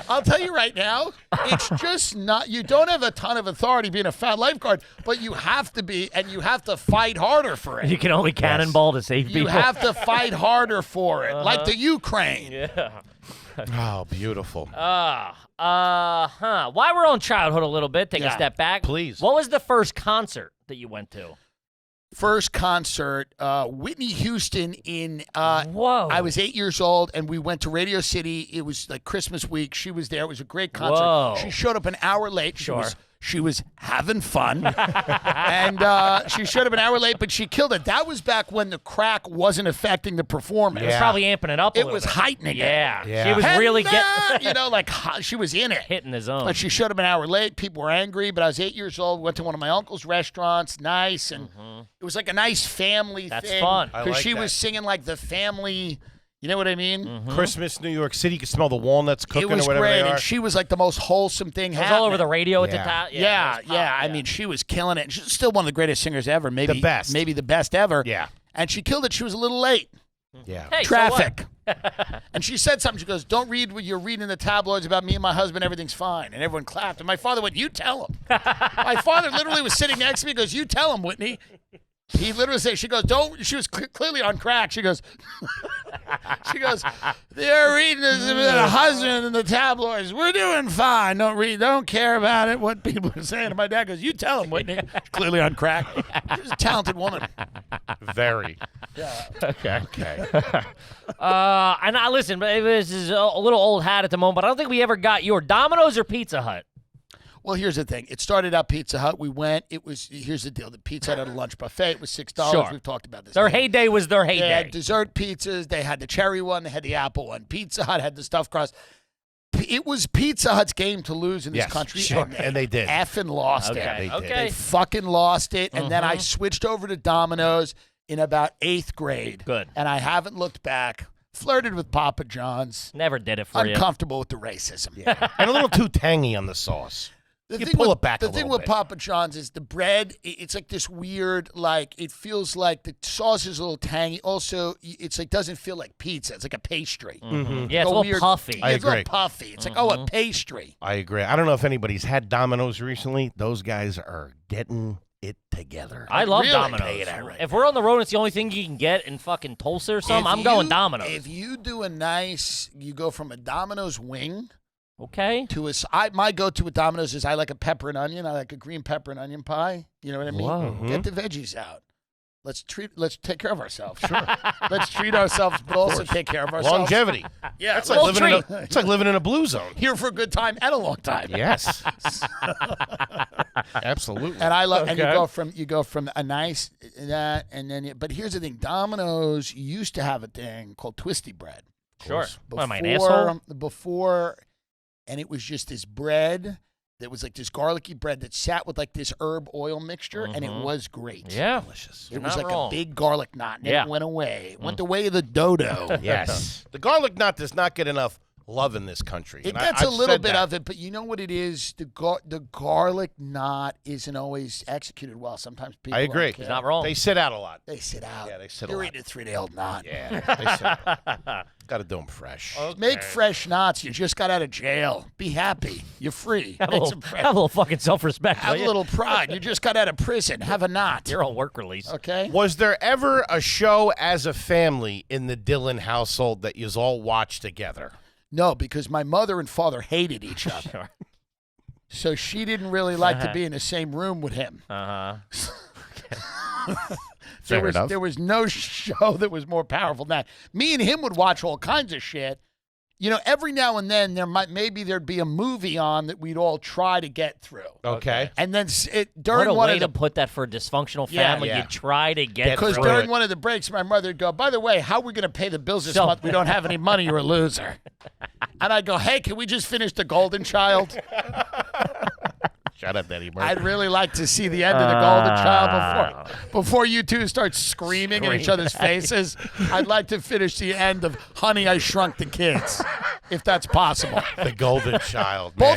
I'll tell you right now, it's just not, you don't have a ton of authority being a fat lifeguard, but you have to be, and you have to fight harder for You it. can only cannonball to save You people. have to fight harder for it, like the Ukraine. Yeah. Oh, beautiful. While we're on childhood a little bit, take a Yeah. step back. Please. What was the first concert that you went to? First concert, Whitney Houston in, Whoa. I was 8 years old, and we went to Radio City. It was like Christmas week. She was there. It was a great concert. Whoa. She showed up an hour late. Sure. She was having fun. And she showed up an hour late, but she killed it. That was back when the crack wasn't affecting the performance. It was Yeah. probably amping it up a It little was bit. heightening it. Yeah. Yeah. She was really getting she was in it. hitting the zone. But she showed up an hour late. People were angry, but I was 8 years old. Went to one of my uncle's restaurants. Nice. And it was like a nice family That's thing. fun. I Because like she that. was singing like the family, you know what I mean? Christmas, New York City. You can smell the walnuts cooking It was or whatever great. they are. And she was like the most wholesome thing It was happening. all over the radio at the Yeah. time. Yeah, it was yeah. pop, I mean, she was killing it. She's still one of the greatest singers ever. Maybe The best. Maybe the best ever. Yeah. And she killed it. She was a little late. Yeah. Hey, so Traffic. And she said something. She goes, don't read what you're reading in the tabloids about me and my husband. Everything's fine. And everyone clapped. And my father went, you tell him. My father literally was sitting next to me. He goes, you tell him, Whitney. He literally said, she goes, don't, she was clearly on crack. She goes, they're reading this about a husband in the tabloids. We're doing fine. Don't care about it, what people are saying. And my dad goes, you tell him, Whitney. Clearly on crack. She's a talented woman. Very. Yeah. Okay. And I listen, this is a little old hat at the moment, but I don't think we ever got your Domino's or Pizza Hut. Well, here's the thing. It started out Pizza Hut. We went. Here's the deal. The Pizza Hut had a lunch buffet. It was $6. Sure. We've talked about this. Their heyday was their They heyday. had dessert pizzas. They had the cherry one. They had the apple one. Pizza Hut had the stuffed crust. It was Pizza Hut's game to lose in this Yes, country. sure. And they did. Effing lost Okay. it. They did. Okay. They fucking lost it. And then I switched over to Domino's in about 8th grade. Good. And I haven't looked back. Flirted with Papa John's. Never did it for you. Uncomfortable with the racism. And a little too tangy on the sauce. The You thing pull with, it back a The thing little with bit. Papa John's is the bread. It's like this weird, like it feels like the sauce is a little tangy. Also, it's like doesn't feel like pizza. It's like a pastry. Yeah, it's a Like little weird- puffy. I It's a little agree. puffy. It's like a pastry. I agree. I don't know if anybody's had Domino's recently. Those guys are getting it together. I love Really? Domino's. Tell you that right If we're on the road and it's the only thing you can get in fucking Tulsa or something, I'm going Domino's. If you do you go from a Domino's wing Okay. to my go-to with Domino's is I like a pepper and onion. I like a green pepper and onion pie. You know what I mean? Whoa. Get the veggies out. Let's take care of ourselves. Sure. Let's treat ourselves, but also take care of ourselves. Longevity. Yeah, It's let's it's like living in a blue zone. here for a good time and a long time. Yes. Absolutely. And I love, and Okay. you go from a nice that, and then. But here's the thing: Domino's used to have a thing called twisty bread. Sure. What am I, an Before- asshole? Before, and it was just this bread that was like this garlicky bread that sat with like this herb oil mixture, and it was great. Yeah. Delicious. It You're was not like wrong. a big garlic knot, and Yeah. it went away. It went the way of the dodo. Yes. The garlic knot does not get enough love in this country. It And gets I've a little said bit that. of it, but you know what it is? The garlic knot isn't always executed well. Sometimes people I agree. don't care. He's not wrong. They sit out a lot. They sit out. Yeah, they sit a You're lot. eating a 3-day-old knot. Yeah, they sit out. Got to do them fresh. Make fresh knots. You just got out of jail. Be happy. You're free. Have a Make little, some fresh. have a little fucking self-respect. Have will a ya? little pride. You just got out of prison. Have a knot. You're on work release. Okay? Was there ever a show as a family in the Dillon household that yous all watched together? No, because my mother and father hated each other. Sure. So she didn't really like to be in the same room with him. Uh-huh. Fair enough. There was no show that was more powerful than that. Me and him would watch all kinds of shit. You know, every now and then there'd be a movie on that we'd all try to get through. Okay. And then What during a one way of to the put that for a dysfunctional Yeah, family. yeah. You try to get because through during it. one of the breaks, my mother would go, by the way, how are we going to pay the bills this So- month? We don't have any money. You're a loser. And I go, hey, can we just finish The Golden Child? Shut up, Eddie Murphy. I'd really like to see the end of The Golden Child before you two start screaming in each other's faces. I'd like to finish the end of Honey, I Shrunk the Kids, if that's possible. The golden child. Man.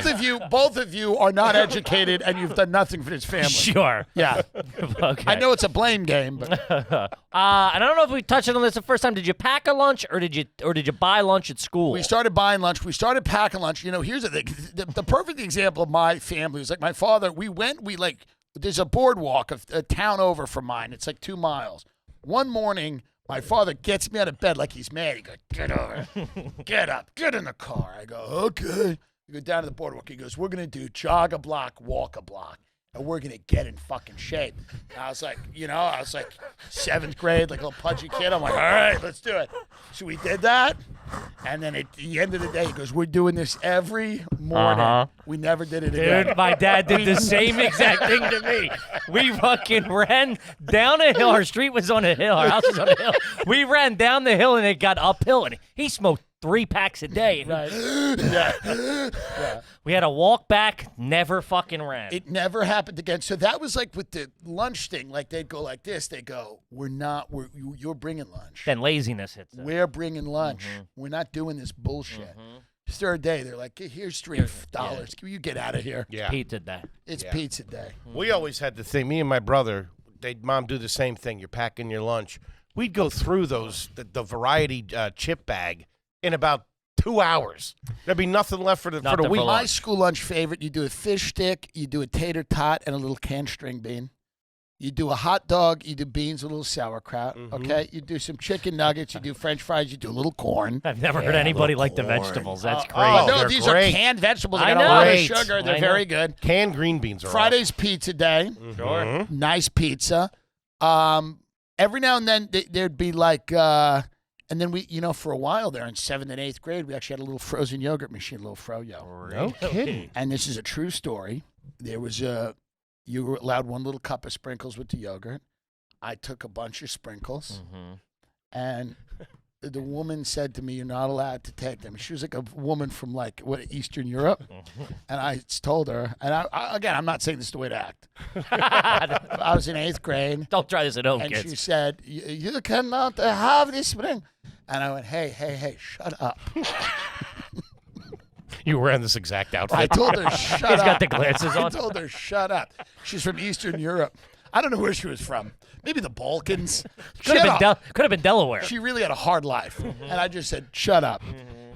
Both of you are not educated, and you've done nothing for this family. Sure. Yeah, Okay. I know it's a blame game, but And I don't know if we touched on this the first time. Did you pack a lunch or did you buy lunch at school? we started buying lunch. We started packing lunch. You know, here's the thing: the perfect example of my family was like my father. There's a boardwalk a town over from mine. It's like 2 miles. One morning, my father gets me out of bed like he's mad. He goes, "Get over, get up, get in the car." I go, "Okay." We go down to the boardwalk. He goes, "We're gonna do jog a block, walk a block, and we're gonna get in fucking shape." And I was like, 7th grade, like a little pudgy kid. I'm like, "All right, let's do it." So we did that, and then at the end of the day, he goes, "We're doing this every morning." We never did it again. Dude, my dad did the same exact thing to me. We fucking ran down a hill. Our street was on a hill. Our house was on a hill. We ran down the hill and it got uphill. And he smoked 3 packs a day. We had to walk back. Never fucking ran. It never happened again. So that was like with the lunch thing. Like they'd go like this. They go, "You're bringing lunch. Then laziness hits it. We're bringing lunch. We're not doing this bullshit." Third day, they're like, "Here's $3. Can you get out of here?" Yeah. Pete did that. It's pizza day. We always had the thing. Me and my brother, Mom do the same thing. You're packing your lunch. we'd go through the variety chip bag in about 2 hours. There'd be nothing left for the Nothing for week. lunch. My school lunch favorite, you do a fish stick, you do a tater tot, and a little canned string bean. You do a hot dog, you do beans with a little sauerkraut, okay? You do some chicken nuggets, you do French fries, you do a little corn. I've never heard anybody like the vegetables. That's crazy. oh, No, they're these great. are canned vegetables. They I got a know. lot of Great. sugar. They're I know. very good. Canned green beans are Friday's pizza day. Sure. Nice pizza. Every now and then there'd be like, and then we, for a while there in 7th and 8th grade, we actually had a little frozen yogurt machine, a little froyo. awesome. No kidding. And this is a true story. There was you were allowed one little cup of sprinkles with the yogurt. I took a bunch of sprinkles, and the woman said to me, "You're not allowed to take them." She was like a woman from Eastern Europe, and I told her. And I'm not saying this is the way to act. I was in 8th grade, Don't try this at home, and kids. she said, "You cannot have this spring." And I went, "Hey, shut up." You were wearing this exact outfit. I told her, "Shut up." He's got the glasses I on. told her, "Shut up." She's from Eastern Europe. I don't know where she was from. Maybe the Balkans. Could have been Delaware. She really had a hard life. And I just said, "Shut up."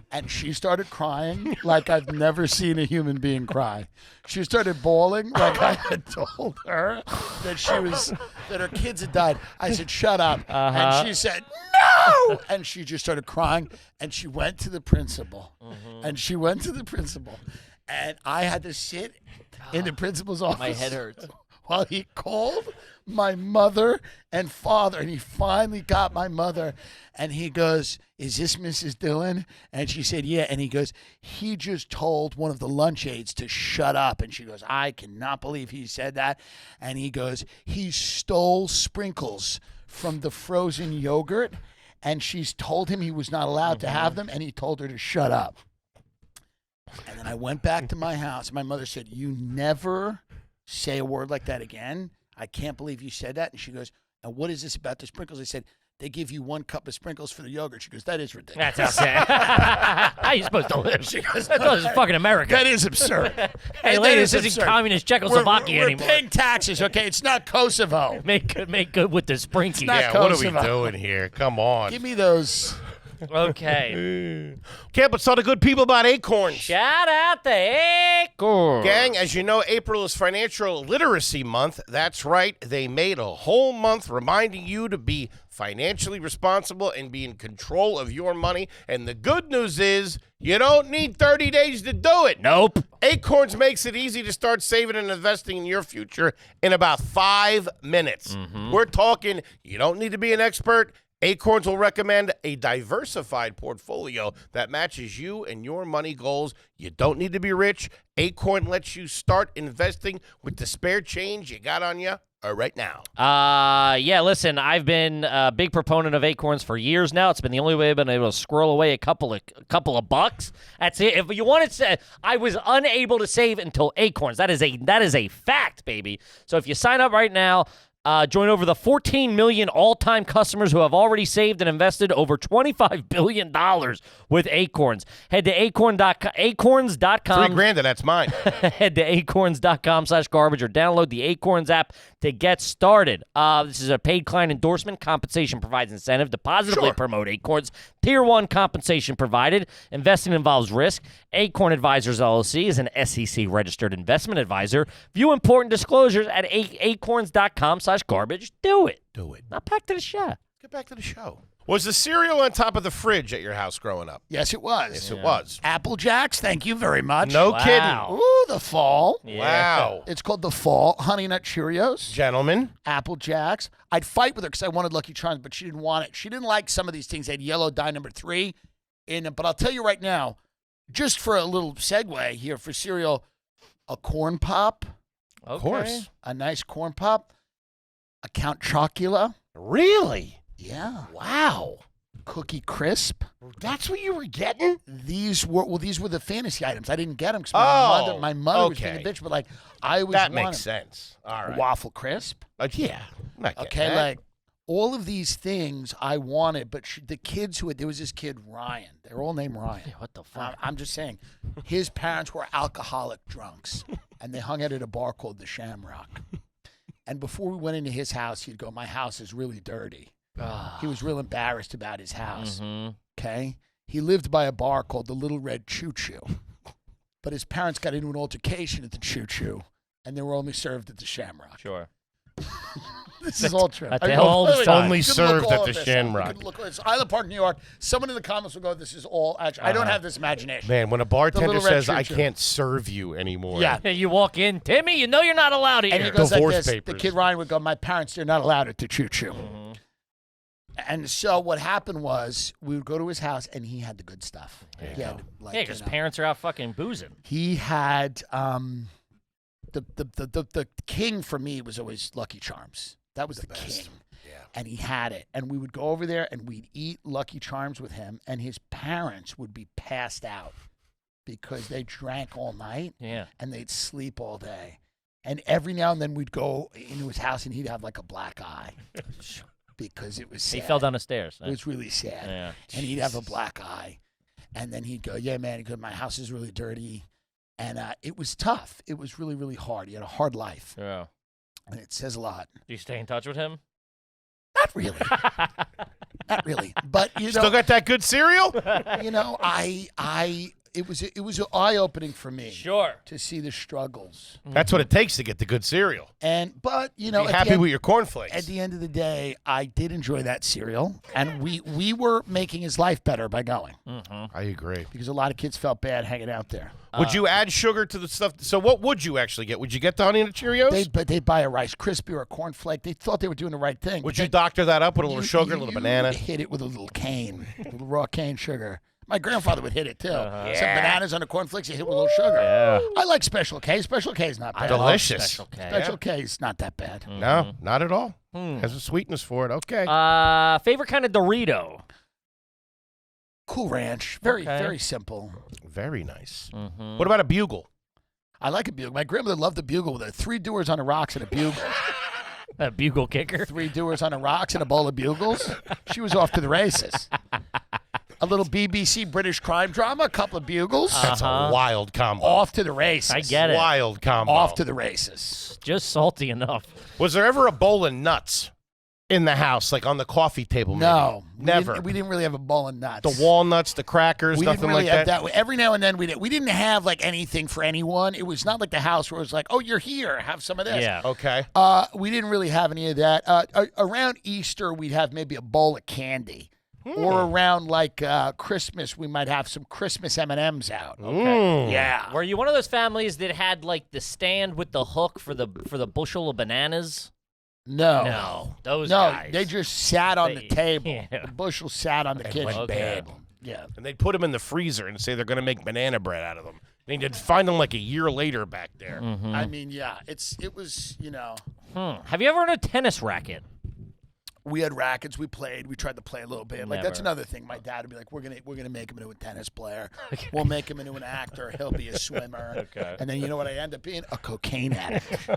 And she started crying like I've never seen a human being cry. She started bawling like I had told her that her kids had died. I said, "Shut up." And she said, "No!" And she just started crying. And she went to the principal. And she went to the principal. And I had to sit in the principal's office. My head hurts. While he called my mother and father, and he finally got my mother, and he goes, "Is this Mrs. Dillon?" And she said, "Yeah." And he goes, "He just told one of the lunch aides to shut up." And she goes, "I cannot believe he said that." And he goes, "He stole sprinkles from the frozen yogurt, and she's told him he was not allowed to have them, and he told her to shut up." And then I went back to my house, and my mother said, "You never say a word like that again. I can't believe you said that." And she goes, "And what is this about the sprinkles?" I said, "They give you 1 cup of sprinkles for the yogurt." She goes, "That is ridiculous." That's insane. How are you supposed to live? She goes, This is fucking America. "That is absurd." Hey, That ladies, is this isn't absurd. communist Czechoslovakia we're anymore. paying taxes, okay? It's not Kosovo. Make good with the Sprinky. not yeah, what are we Kosovo. doing here? Come on. Give me those. Okay. Can't but tell the good people about Acorns. Shout out to Acorns. Gang, as you know, April is Financial Literacy Month. That's right. They made a whole month reminding you to be financially responsible and be in control of your money. And the good news is you don't need 30 days to do it. Nope. Acorns makes it easy to start saving and investing in your future in about 5 minutes. We're talking, you don't need to be an expert. Acorns will recommend a diversified portfolio that matches you and your money goals. You don't need to be rich. Acorn lets you start investing with the spare change you got on you right now. Yeah, listen, I've been a big proponent of Acorns for years now. It's been the only way I've been able to squirrel away a couple of bucks. That's it. If you wanted to, I was unable to save until Acorns. That is a fact, baby. So if you sign up right now, join over the 14 million all-time customers who have already saved and invested over $25 billion with Acorns. Head to acorns.com. $3,000, that's mine. Head to acorns.com/garbage or download the Acorns app to get started. This is a paid client endorsement. Compensation provides incentive to positively promote Acorns. Tier 1 compensation provided. Investing involves risk. Acorn Advisors LLC is an SEC-registered investment advisor. View important disclosures at acorns.com/garbage. Do it. Now back to the show. Get back to the show. Was the cereal on top of the fridge at your house growing up? Yes, it was. Yes, it was. Apple Jacks, thank you very much. No Wow. kidding. Ooh, the fall. Yeah. Wow. It's called the fall. Honey Nut Cheerios. Gentlemen. Apple Jacks. I'd fight with her because I wanted Lucky Charms, but she didn't want it. She didn't like some of these things. They had yellow dye number 3 in them. But I'll tell you right now, just for a little segue here for cereal, a corn pop, Of course. a nice corn pop, a Count Chocula. Really? Yeah. Wow. Cookie Crisp. That's what you were getting? These were the fantasy items. I didn't get them because my mother was being a okay. bitch, but like I always That wanted makes sense. All right. Waffle Crisp. Yeah. I get Okay, that. like all of these things I wanted, but the kids there was this kid Ryan. They're all named Ryan. What the fuck? I'm just saying, his parents were alcoholic drunks, and they hung out at a bar called the Shamrock. And before we went into his house, he'd go, "My house is really dirty." He was real embarrassed about his house. Mm-hmm. Okay? He lived by a bar called the Little Red Choo Choo. But his parents got into an altercation at the Choo Choo, and they were only served at the Shamrock. Sure. This is all true. A tale all the time. Only You can look served all at of the this up. Shamrock. You can look- It's Island Park, New York. Someone in the comments will go, this is all actually. I don't have this imagination. Man, when a bartender Little Red says, Choo I Choo. can't serve you anymore. Yeah. Hey, you walk in, Timmy, you know you're not allowed here. And he goes Divorce like this. papers. The kid Ryan would go, my parents, they're not allowed at the Choo Choo. Mm-hmm. And so what happened was we would go to his house, and he had the good stuff. He had, like, Yeah, you because know, parents are out fucking boozing. he had the king for me was always Lucky Charms. That was the king. Yeah. And he had it. And we would go over there and we'd eat Lucky Charms with him, and his parents would be passed out because they drank all night Yeah. and they'd sleep all day. And every now and then we'd go into his house and he'd have like a black eye because it was sad. He fell down the stairs. It was really sad. Yeah. And he'd have a black eye. And then he'd go, yeah, man, he'd go, my house is really dirty. And it was tough. It was really, really hard. He had a hard life. Yeah. And it says a lot. Do you stay in touch with him? Not really. Not really. But, you Still know, got that good cereal? it was eye-opening for me Sure. to see the struggles. That's what it takes to get the good cereal. But, you know, Be at the happy end- with your cornflakes. At the end of the day, I did enjoy that cereal, and we were making his life better by going I agree. because a lot of kids felt bad hanging out there. Would you add sugar to the stuff? So what would you actually get? Would you get the Honey Nut Cheerios? They'd buy a Rice Krispie or a cornflake. They thought they were doing the right thing. Would but you then doctor that up with a little you- sugar, a you- little you banana? hit it with a little cane, a little raw cane sugar. My grandfather would hit it too. Some Yeah. bananas on the cornflakes, you hit with a little sugar. Yeah. I like Special K. Special K is not bad. Delicious. Special K. Special K is not that bad. No, not at all. Has a sweetness for it. Okay. Favorite kind of Dorito? Cool Ranch, very Okay. very simple. Very nice. Mm-hmm. What about a bugle? I like a bugle. My grandmother loved a bugle with 3 doers on the rocks and a bugle. A bugle kicker? 3 doers on the rocks and a bowl of bugles. She was off to the races. A little BBC British crime drama, a couple of bugles. That's a wild combo. Off to the races. I get it. Wild combo. Off to the races. Just salty enough. Was there ever a bowl of nuts in the house, like on the coffee table? Maybe? No, Never. We didn't really have a bowl of nuts. The walnuts, the crackers, We nothing didn't really like have that. that. Every now and then we did. We didn't have like anything for anyone. It was not like the house where it was like, oh, you're here, have some of this. Yeah. Okay. We didn't really have any of that. Around Easter, we'd have maybe a bowl of candy. Or around like Christmas, we might have some Christmas M&Ms out. Mm. Yeah. Were you one of those families that had like the stand with the hook for the bushel of bananas? No. No, those No, guys. they just sat on the They- table. yeah. The bushel sat on the kitchen went bad. table. Yeah. And they'd put them in the freezer and say they're going to make banana bread out of them. And they'd find them like a year later back there. I mean, yeah, it was, you know, Have you ever owned a tennis racket? we had rackets, we played, we tried to play a little bit. Like that's Never. another thing. My dad would be like, we're gonna make him into a tennis player. We'll make him into an actor. He'll be a swimmer. Okay. And then you know what I end up being? A cocaine addict.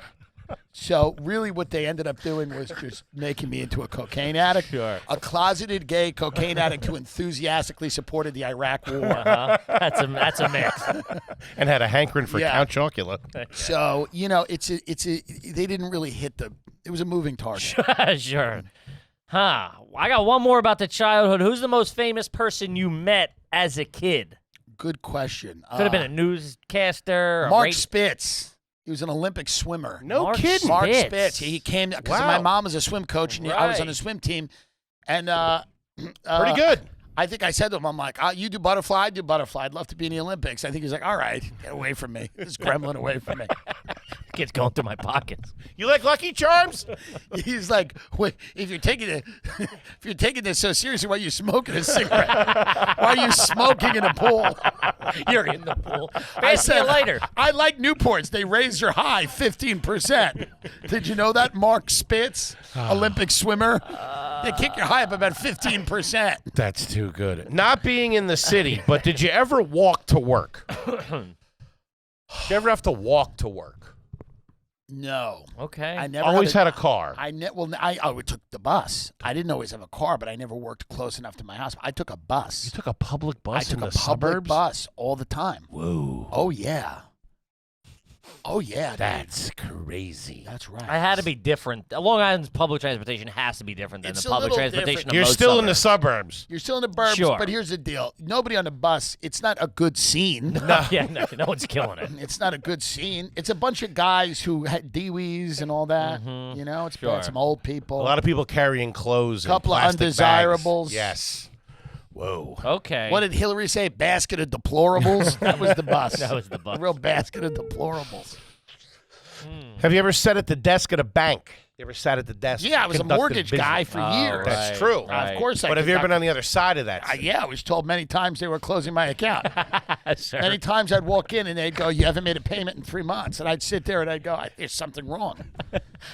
So really what they ended up doing was just making me into a cocaine addict. Sure. A closeted gay cocaine addict who enthusiastically supported the Iraq War. That's a myth. And had a hankering for Yeah. Count Chocula. So, you know, they didn't really hit it was a moving target. Sure. Huh. I got one more about the childhood. Who's the most famous person you met as a kid? Good question. Could have been a newscaster. Mark a Spitz. He was an Olympic swimmer. No Mark kidding. Mark Spitz. Spitz. He came because Wow. my mom was a swim coach and I was on Right. the swim team. And Pretty good. I think I said to him, I'm like, you do butterfly, I do butterfly. I'd love to be in the Olympics. I think he's like, all right, get away from me. This gremlin away from me. Kid's going through my pockets. You like Lucky Charms? He's like, wait, if you're taking this so seriously, why are you smoking a cigarette? Why are you smoking in a pool? You're in the pool. I Pass me a lighter. I like Newports. They raise your high 15%. Did you know that? Mark Spitz, Olympic swimmer. They kick your high up about 15%. That's too good. Not being in the city, but did you ever walk to work? Did you ever have to walk to work? No. Okay. I never Always had had a car. I took the bus. I didn't always have a car, but I never worked close enough to my house. I took a bus. You took a public bus I took in a the public suburbs? bus all the time. Whoa. Oh yeah. Oh yeah, That's crazy. that's right. I had to be different. Long Island's public transportation has to be different than It's the a public little transportation different. of You're most still in the suburbs. suburbs. You're still in the burbs, Sure. but here's the deal: nobody on the bus. It's not a good scene. Yeah, no one's killing it. It's not a good scene. It's a bunch of guys who had DWs and all that. You know, it's Sure. bad. Some old people. A lot of people carrying clothes. Couple of and plastic undesirables. bags. Yes. Whoa. Okay. What did Hillary say? Basket of deplorables. That was the bus. That was the bus. A real basket of deplorables. Have you ever sat at the desk at a bank? You ever sat at the desk? Yeah, I was a conducted mortgage business? guy for years. That's true. right. Of course, But have you ever been on the other side of that? Yeah, I was told many times they were closing my account. Sure. Many times I'd walk in and they'd go, "You haven't made a payment in 3 months," and I'd sit there and I'd go, "There's something wrong."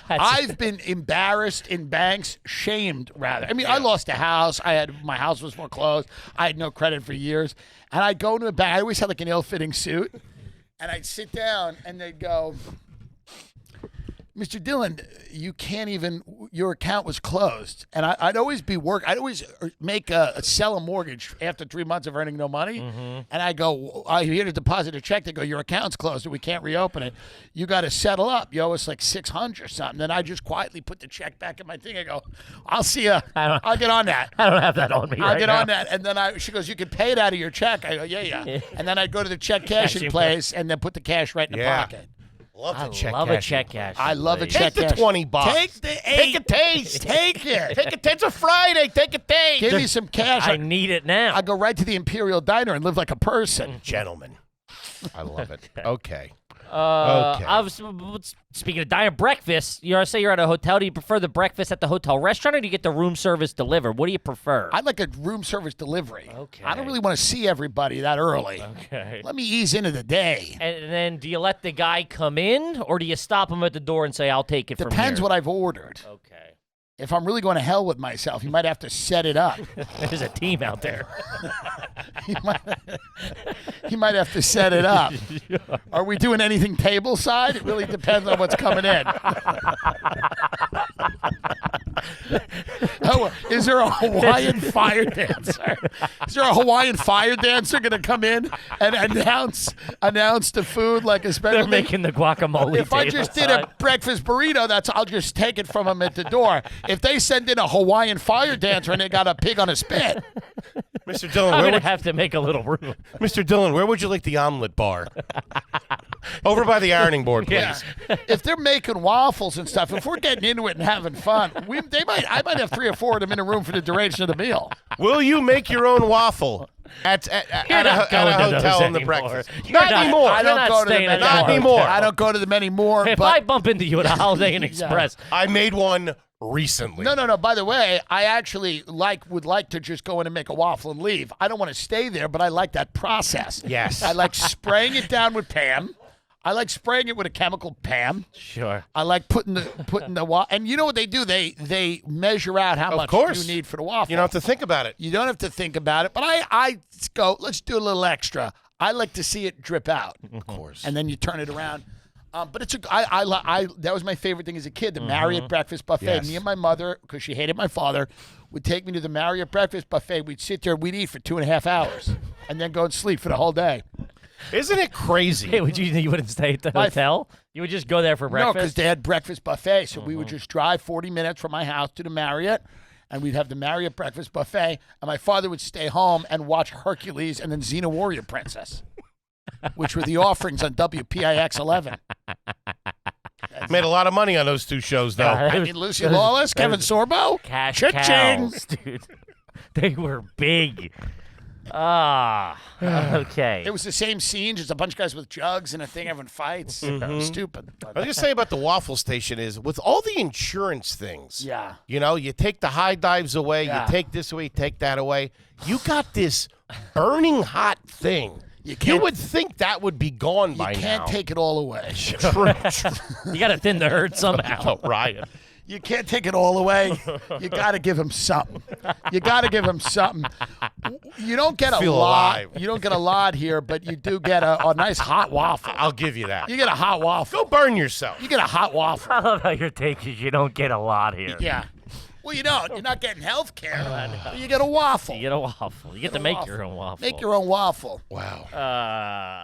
I've been embarrassed in banks, shamed rather. I mean, I lost a house. My house was foreclosed. I had no credit for years, and I'd go to a bank. I always had like an ill-fitting suit, and I'd sit down and they'd go, "Mr. Dillon, you can't even. Your account was closed." And I'd always be I'd always make sell a mortgage after 3 months of earning no money. And I go, "I here to deposit a check." They go, "Your account's closed, and we can't reopen it. You got to settle up. You owe us like $600 or something." Then I just quietly put the check back in my thing. I go, "I'll see you. I'll get on that." I don't have that on me. I'll right get now. on that. And then she goes, "You can pay it out of your check." I go, yeah. And then I'd go to the check cashing Cashing place and then put the cash right in the Yeah. pocket. Love I the check love a cashing. check cash. I love a please. check Take the cash. $20. Take the Take a $8. taste. Take it. Take a taste. It's a Friday. Take a taste. Give me some cash. I need it now. I go right to the Imperial Diner and live like a person. Gentlemen. I love it. Okay. I was speaking of diner breakfast. You say you're at a hotel. Do you prefer the breakfast at the hotel restaurant, or do you get the room service delivered? What do you prefer? I like a room service delivery. Okay. I don't really want to see everybody that early. Okay. Let me ease into the day. And then, do you let the guy come in, or do you stop him at the door and say, "I'll take it from here"? Depends what I've ordered. Okay. If I'm really going to hell with myself, you might have to set it up. There's a team out there. He might have to set it up. Are we doing anything table side? It really depends on what's coming in. Oh, is there a Hawaiian fire dancer? Is there a Hawaiian fire dancer going to come in and announce the food like a special? They're making the guacamole. If I just did a breakfast burrito, I'll just take it from them at the door. If they send in a Hawaiian fire dancer and they got a pig on a spit, Mr. Dillon, I'm where gonna would, have to make a little room. Mr. Dillon, where would you like the omelet bar? Over by the ironing board, please. if they're making waffles and stuff, if we're getting into it and having fun, I might have 3 or 4 of them in a room for the duration of the meal. Will you make your own waffle at a not going to those hotel in the anymore. breakfast? You're Not not- anymore. I don't not go to them staying at Not the anymore. I don't go to them anymore. If but I bump into you at a Holiday Inn Express, I made one recently. No. By the way, I actually would like to just go in and make a waffle and leave. I don't want to stay there, but I like that process. Yes. I like spraying it down with Pam. I like spraying it with a chemical Pam. sure. I like putting the waffle. And you know what they do? They measure out how much course. you need for the waffle. You don't have to think about it. You don't have to think about it. But I go, let's do a little extra. I like to see it drip out. Of course. And then you turn it around. But it's that was my favorite thing as a kid, the Marriott breakfast buffet. Yes. Me and my mother, because she hated my father, would take me to the Marriott breakfast buffet. We'd sit there, we'd eat for 2.5 hours, and then go and sleep for the whole day. Isn't it crazy? Hey, you wouldn't stay at the hotel? You would just go there for No, because breakfast? they had breakfast buffet, so we would just drive 40 minutes from my house to the Marriott, and we'd have the Marriott breakfast buffet, and my father would stay home and watch Hercules and then Xena Warrior Princess, which were the offerings on WPIX 11. Made a lot of money on those two shows, though. I mean, Lucy Lawless, Kevin Sorbo. Cash Cha-ching. cows, dude. They were big. Okay. It was the same scene, just a bunch of guys with jugs and a thing having fights. Stupid. I was going to say about the waffle station is with all the insurance things. Yeah. You know, you take the high dives away, Yeah. you take this away, you take that away. You got this burning hot thing. You can't- would think that would be gone by You can't now. take it all away. True. You got to thin the herd somehow. Oh, Ryan. You can't take it all away. You got to give him something. You got to give him something. You don't get a Feel lot. alive. You don't get a lot here, but you do get a nice hot waffle. I'll give you that. You get a hot waffle. Go burn yourself. You get a hot waffle. I love how your take is you don't get a lot here. Yeah. Well, you don't. You're not getting health care. You get a waffle. You get a waffle. You get to make your own waffle. Make your own waffle. Wow.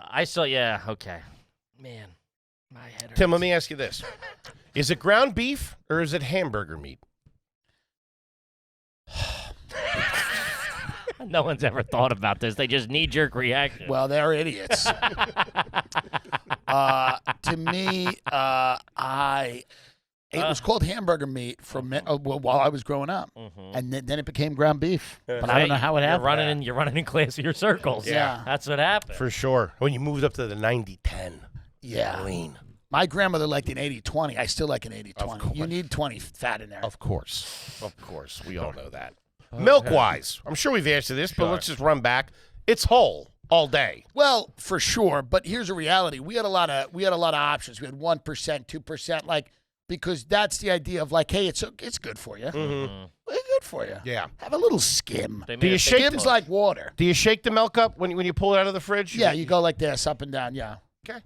I saw, yeah, okay. Man. My head hurts. Tim, let me ask you this. Is it ground beef or is it hamburger meat? No one's ever thought about this. They just knee-jerk reaction. Well, they're idiots. To me, it was called hamburger meat while I was growing up, and then it became ground beef. But I don't know how it happened. You're running in classier circles. Yeah. That's what happened. For sure. When you moved up to the 90-10. Yeah. Lean. My grandmother liked an 80-20. I still like an Of 80-20. course. You need 20 fat in there. Of course. Of course. We all know that. Milk-wise, I'm sure we've answered this, but let's just run back. It's whole all day. Well, for sure, but here's a reality. We had a lot of options. We had 1%, 2%, because that's the idea of hey, it's good for you. Mm-hmm. It's good for you. Yeah. Have a little skim. They Do made you a shake Skim's like water. Do you shake the milk up when you pull it out of the fridge? Yeah, you go like this, up and down. Yeah. Okay.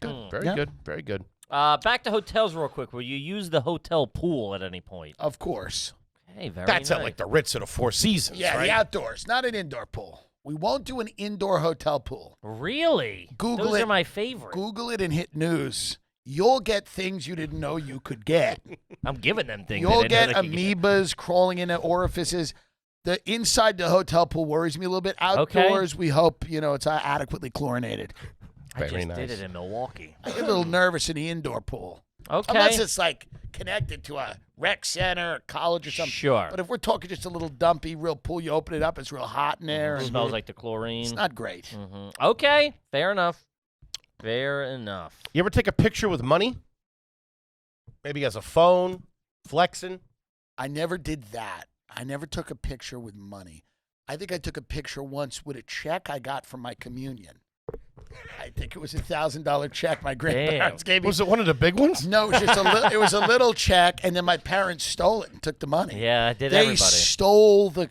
Good. Very Yeah. good. Very good. Back to hotels real quick. Will you use the hotel pool at any point? Of course. Hey, very That's nice. at the Ritz at the Four Seasons, Yeah, right? the outdoors, not an indoor pool. We won't do an indoor hotel pool. Really? Google Those it. are my favorite. Google it and hit news. You'll get things you didn't know you could get. I'm giving them things. You'll they didn't get know they could get. amoebas crawling into orifices. The inside the hotel pool worries me a little bit. Outdoors, we hope it's adequately chlorinated. I Very just nice. did it in Milwaukee. I get a little nervous in the indoor pool. Okay. Unless it's connected to a rec center, a college or something. Sure. But if we're talking just a little dumpy, real pool, you open it up, it's real hot in there. It and smells like the chlorine. It's not great. Okay. Fair enough. Fair enough. You ever take a picture with money? Maybe as a phone, flexing? I never did that. I never took a picture with money. I think I took a picture once with a check I got from my communion. I think it was $1,000 check my grandparents gave me. Was it one of the big ones? No, it was just it was a little check, and then my parents stole it and took the money. Yeah, I did They everybody. stole the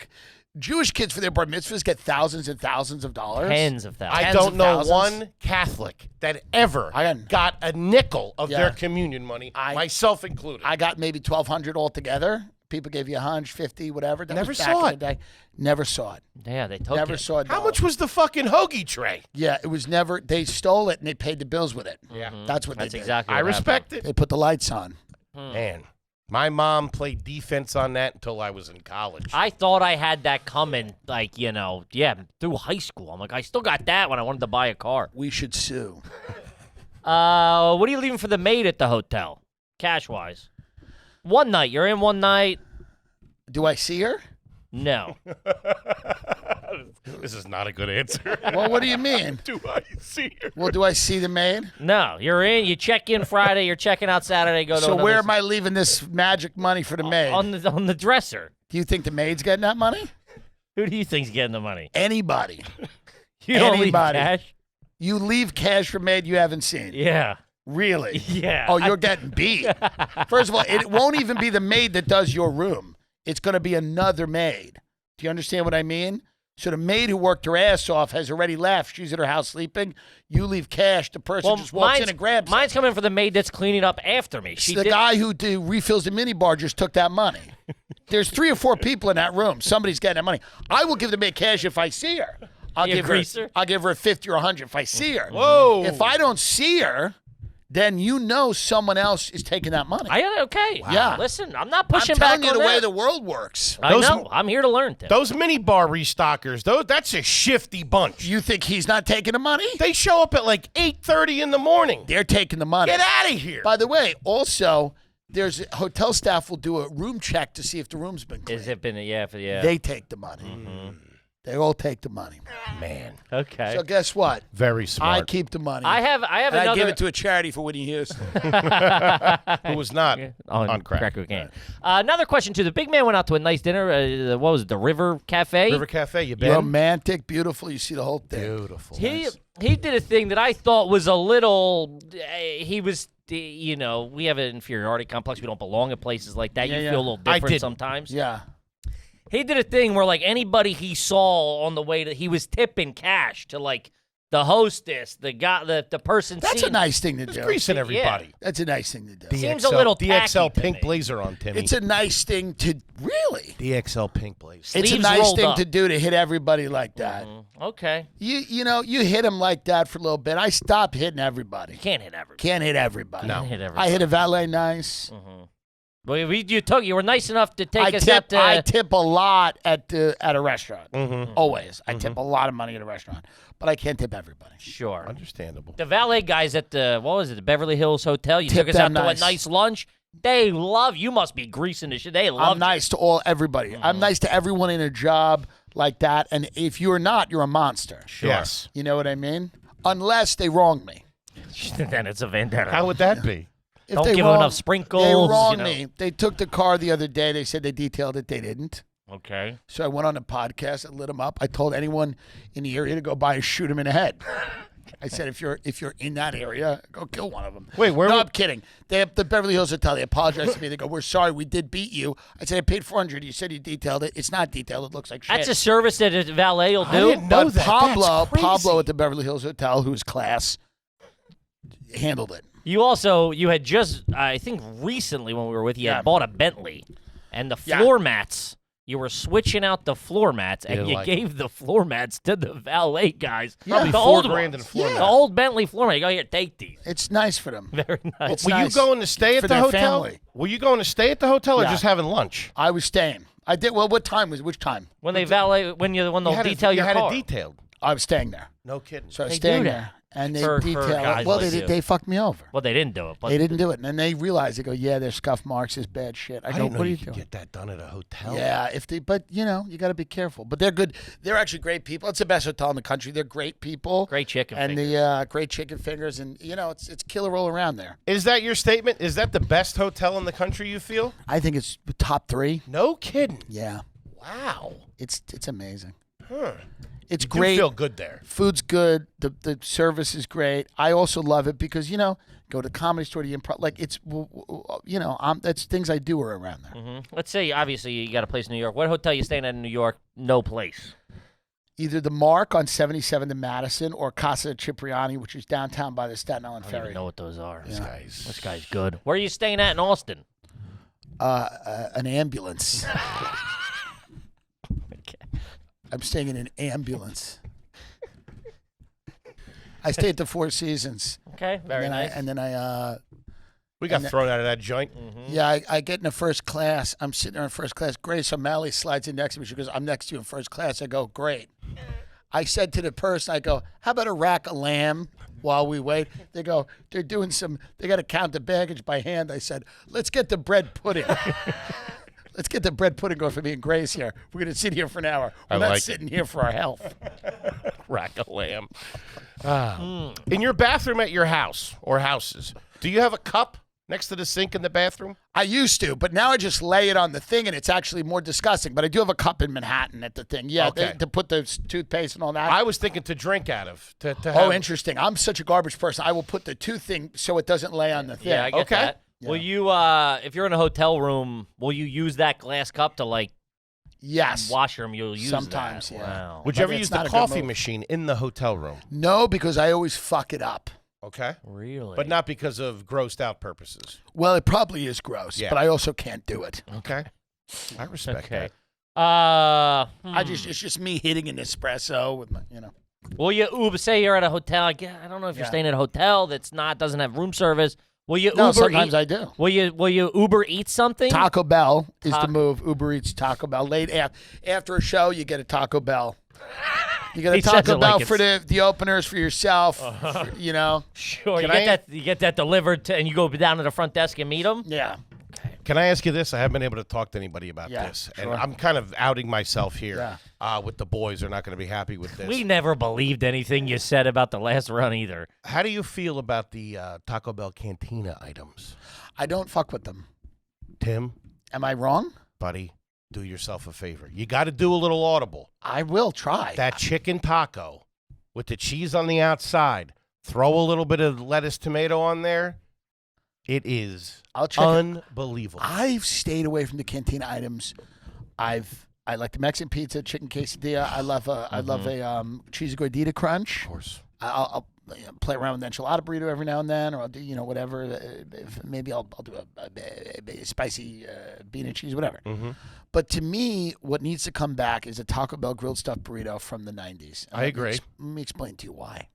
Jewish kids for their bar mitzvahs get thousands and thousands of dollars. Tens of thousands. I Tens don't of know thousands. one Catholic that ever got a nickel of Yeah. their communion money, myself included. I got maybe $1,200 altogether. People gave you $150, whatever. That Never was back saw in it. the day. Never saw it. Yeah, they took Never it. saw it. How much was the fucking hoagie tray? Yeah, it was never. They stole it and they paid the bills with it. Yeah. That's what That's they did. exactly I what respect it. They put the lights on. Man, my mom played defense on that until I was in college. I thought I had that coming, through high school. I'm like, I still got that when I wanted to buy a car. We should sue. What are you leaving for the maid at the hotel, cash-wise? One night. You're in one night. Do I see her? No. This is not a good answer. Well, what do you mean? Do I see her? Well, do I see the maid? No. You're in. You check in Friday. You're checking out Saturday. Go to So another where am I leaving this magic money for the maid? on the dresser. Do you think the maid's getting that money? Who do you think's getting the money? Anybody. You don't leave Anybody. cash? You leave cash for maid you haven't seen. Yeah. Really? Yeah. Oh, you're getting beat. First of all, it won't even be the maid that does your room. It's going to be another maid. Do you understand what I mean? So the maid who worked her ass off has already left. She's at her house sleeping. You leave cash. The person just walks in and grabs it. Mine's coming for the maid that's cleaning up after me. The guy who refills the minibar just took that money. There's 3 or 4 people in that room. Somebody's getting that money. I will give the maid cash if I see her. I'll give her a 50 or 100 if I see her. Whoa. If I don't see her, then someone else is taking that money. Okay. Yeah. Listen, I'm not pushing I'm telling back you on the way that. the world works. I know. I'm here to learn. Tim. Those mini bar restockers, that's a shifty bunch. You think he's not taking the money? They show up at 8:30 in the morning. They're taking the money. Get out of here. By the way, also, there's hotel staff will do a room check to see if the room's been cleaned. Has it been? Yeah. They take the money. They all take the money. Man. Okay. So guess what? Very smart. I keep the money. I have and another. I give it to a charity for Whitney Houston. Who was not on crack. cocaine. Another question too. The big man went out to a nice dinner. What was it? The River Cafe. River Cafe, you been? Romantic, beautiful. You see the whole thing. Beautiful. He did a thing that I thought was a little. He was. We have an inferiority complex. We don't belong at places like that. You feel a little I different didn't. sometimes. Yeah. He did a thing where anybody he saw on the way he was tipping cash to the hostess, the guy, the person. That's a nice thing to It's do. greasing everybody. That's a nice thing to do. Seems a little DXL tacky to pink me. blazer on Timmy. It's a nice thing to really. DXL pink blazer. It's a Sleeves nice rolled thing up. to do to hit everybody like that. Okay. You hit them like that for a little bit. I stopped hitting everybody. Can't hit everybody. Can't hit everybody. No. Can't hit everybody. I hit a valet nice. Well, you were nice enough to take I us out tip. to. I tip a lot at a restaurant. Mm-hmm. Always. I tip a lot of money at a restaurant, but I can't tip everybody. Sure. Understandable. The valet guys at the Beverly Hills Hotel. You Tip took us out them to nice. a nice lunch. They love you. Must be greasing the shit. They love. I'm nice to everybody. I'm nice to everyone in a job like that. And if you're not, you're a monster. Yes. You know what I mean? Unless they wrong me. Then it's a vendetta. How would that be? If Don't they give wrong, them enough sprinkles. They wronged you know. me. They took the car the other day. They said they detailed it. They didn't. Okay. So I went on a podcast and lit them up. I told anyone in the area to go by and shoot them in the head. I said, if you're in that area, go kill one of them. Wait, where? No, I'm kidding. They have the Beverly Hills Hotel. They apologized to me. They go, we're sorry, we did beat you. I said, I paid $400. You said you detailed it. It's not detailed. It looks like shit. That's a service that a valet will I do. didn't know But that. Pablo, That's crazy. Pablo at the Beverly Hills Hotel, who's class, handled it. You had just, I think recently when we were with you, had bought a Bentley. And the floor mats, you were switching out the floor mats, and didn't you like gave the floor mats to the valet guys. Probably the $4 old grand ones. in floor The mats. old Bentley floor mat. You go, here, take these. It's nice for them. Very nice. It's Were nice. you going to stay at for the their hotel? family. Were you going to stay at the hotel or Yeah. just having lunch? I was staying. I did. Well, which time? When they valet, when they'll detail you your had car. it detailed. I was staying there. No kidding. So I was They staying do there. that. And they For detail guys it. Well, like they, you. they fucked me over. Well, they didn't do it. But They didn't do it. And then they realized, they go, yeah, there's scuff marks, there's bad shit. I I go, didn't know what are you you could doing? get that done at a hotel. Yeah, but you got to be careful. But they're good. They're actually great people. It's the best hotel in the country. They're great people. Great chicken and fingers. the great chicken fingers, and it's killer all around there. Is that your statement? Is that the best hotel in the country, you feel? I think it's top 3. No kidding. Yeah, Wow. it's amazing. Huh. It's You great. feel good there. Food's good. The service is great. I also love it because go to the Comedy Store, the Improv. Like it's that's things I do are around there. Let's say, obviously, you got a place in New York. What hotel you staying at in New York? No place. Either the Mark on 77 to Madison or Casa Cipriani, which is downtown by the Staten Island I don't even Ferry. know what those are. Yeah. This guy's good. Where are you staying at in Austin? An ambulance. Okay. I'm staying in an ambulance. I stay at the Four Seasons. Okay, very nice. We got thrown out of that joint. I get in the first class. I'm sitting there in first class. Grace O'Malley slides in next to me. She goes, I'm next to you in first class. I go, great. I said to the person, I go, how about a rack of lamb while we wait? They go, they got to count the baggage by hand. I said, let's get the bread pudding. Let's get the bread pudding going for me and Grace here. We're going to sit here for an hour. We're not like sitting here for our health. Rack of lamb. In your bathroom at your house or houses, do you have a cup next to the sink in the bathroom? I used to, but now I just lay it on the thing, and it's actually more disgusting. But I do have a cup in Manhattan at the thing. Yeah, Okay. to put the toothpaste and all that. I was thinking to drink out of. To Oh, have, interesting. I'm such a garbage person. I will put the tooth thing so it doesn't lay on the thing. Yeah, I get Okay. that. Will you, if you're in a hotel room, will you use that glass cup to Yes. washroom? You'll use Sometimes, that. yeah. Wow. Would you ever But use it's the not a good coffee move. machine in the hotel room? No, because I always fuck it up. Okay. Really? But not because of grossed out purposes. Well, it probably is gross, Yeah. but I also can't do it. Okay. I respect Okay. that. It's just me hitting an espresso with my, Will you Uber? Say you're at a hotel. I don't know if you're Yeah. staying at a hotel doesn't have room service. Will you No, Uber sometimes eat? I do. Will you Uber eat something? Taco Bell is the move. Uber Eats, Taco Bell. Late after a show, you get a Taco Bell. You get a He says Taco it Bell like for the openers for yourself. Sure. Can You get that delivered and you go down to the front desk and meet them. Yeah. Can I ask you this? I haven't been able to talk to anybody about Yeah, this. sure. And I'm kind of outing myself here Yeah. with the boys. They're not going to be happy with this. We never believed anything you said about the last run either. How do you feel about the Taco Bell Cantina items? I don't fuck with them. Tim, Am I wrong? buddy, do yourself a favor. You got to do a little audible. I will try. That chicken taco with the cheese on the outside, throw a little bit of lettuce, tomato on there. It is I'll check it. unbelievable. I've stayed away from the cantina items. I like the Mexican pizza, chicken quesadilla. I love a cheesy gordita crunch. Of course. I'll play around with enchilada burrito every now and then, or I'll do whatever. Maybe I'll do a spicy bean and cheese, whatever. Mm-hmm. But to me, what needs to come back is a Taco Bell grilled stuffed burrito from the 90s. I agree. Let me explain to you why.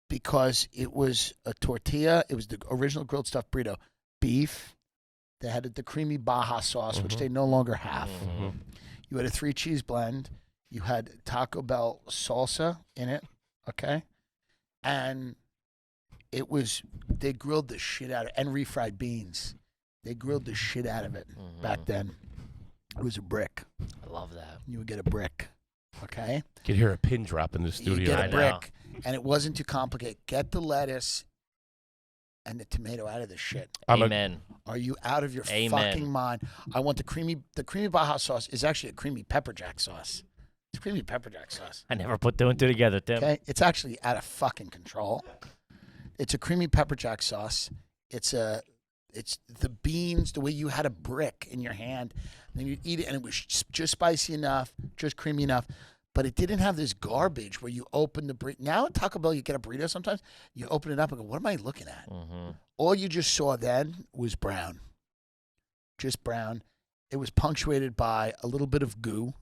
Because it was a tortilla. It was the original grilled stuffed burrito. Beef. They had the creamy Baja sauce, which they no longer have. Mm-hmm. You had a 3-cheese blend. You had Taco Bell salsa in it, okay? And they grilled the shit out of it, and refried beans. They grilled the shit out of it back then. It was a brick. I love that. You would get a brick, okay? You could hear a pin drop in the studio. You get a I know. brick, and it wasn't too complicated. Get the lettuce and the tomato out of this shit. Amen. Are you out of your Amen. fucking mind? I want the creamy Baja sauce is actually a creamy pepper jack sauce. It's creamy pepper jack sauce. I never put 2 and 2 together, Tim. Okay, it's actually out of fucking control. It's a creamy pepper jack sauce. It's the beans, the way you had a brick in your hand, and then you'd eat it, and it was just spicy enough, just creamy enough, but it didn't have this garbage where you open the burrito. Now at Taco Bell, you get a burrito sometimes, you open it up and go, what am I looking at? All you just saw then was brown. Just brown. It was punctuated by a little bit of goo,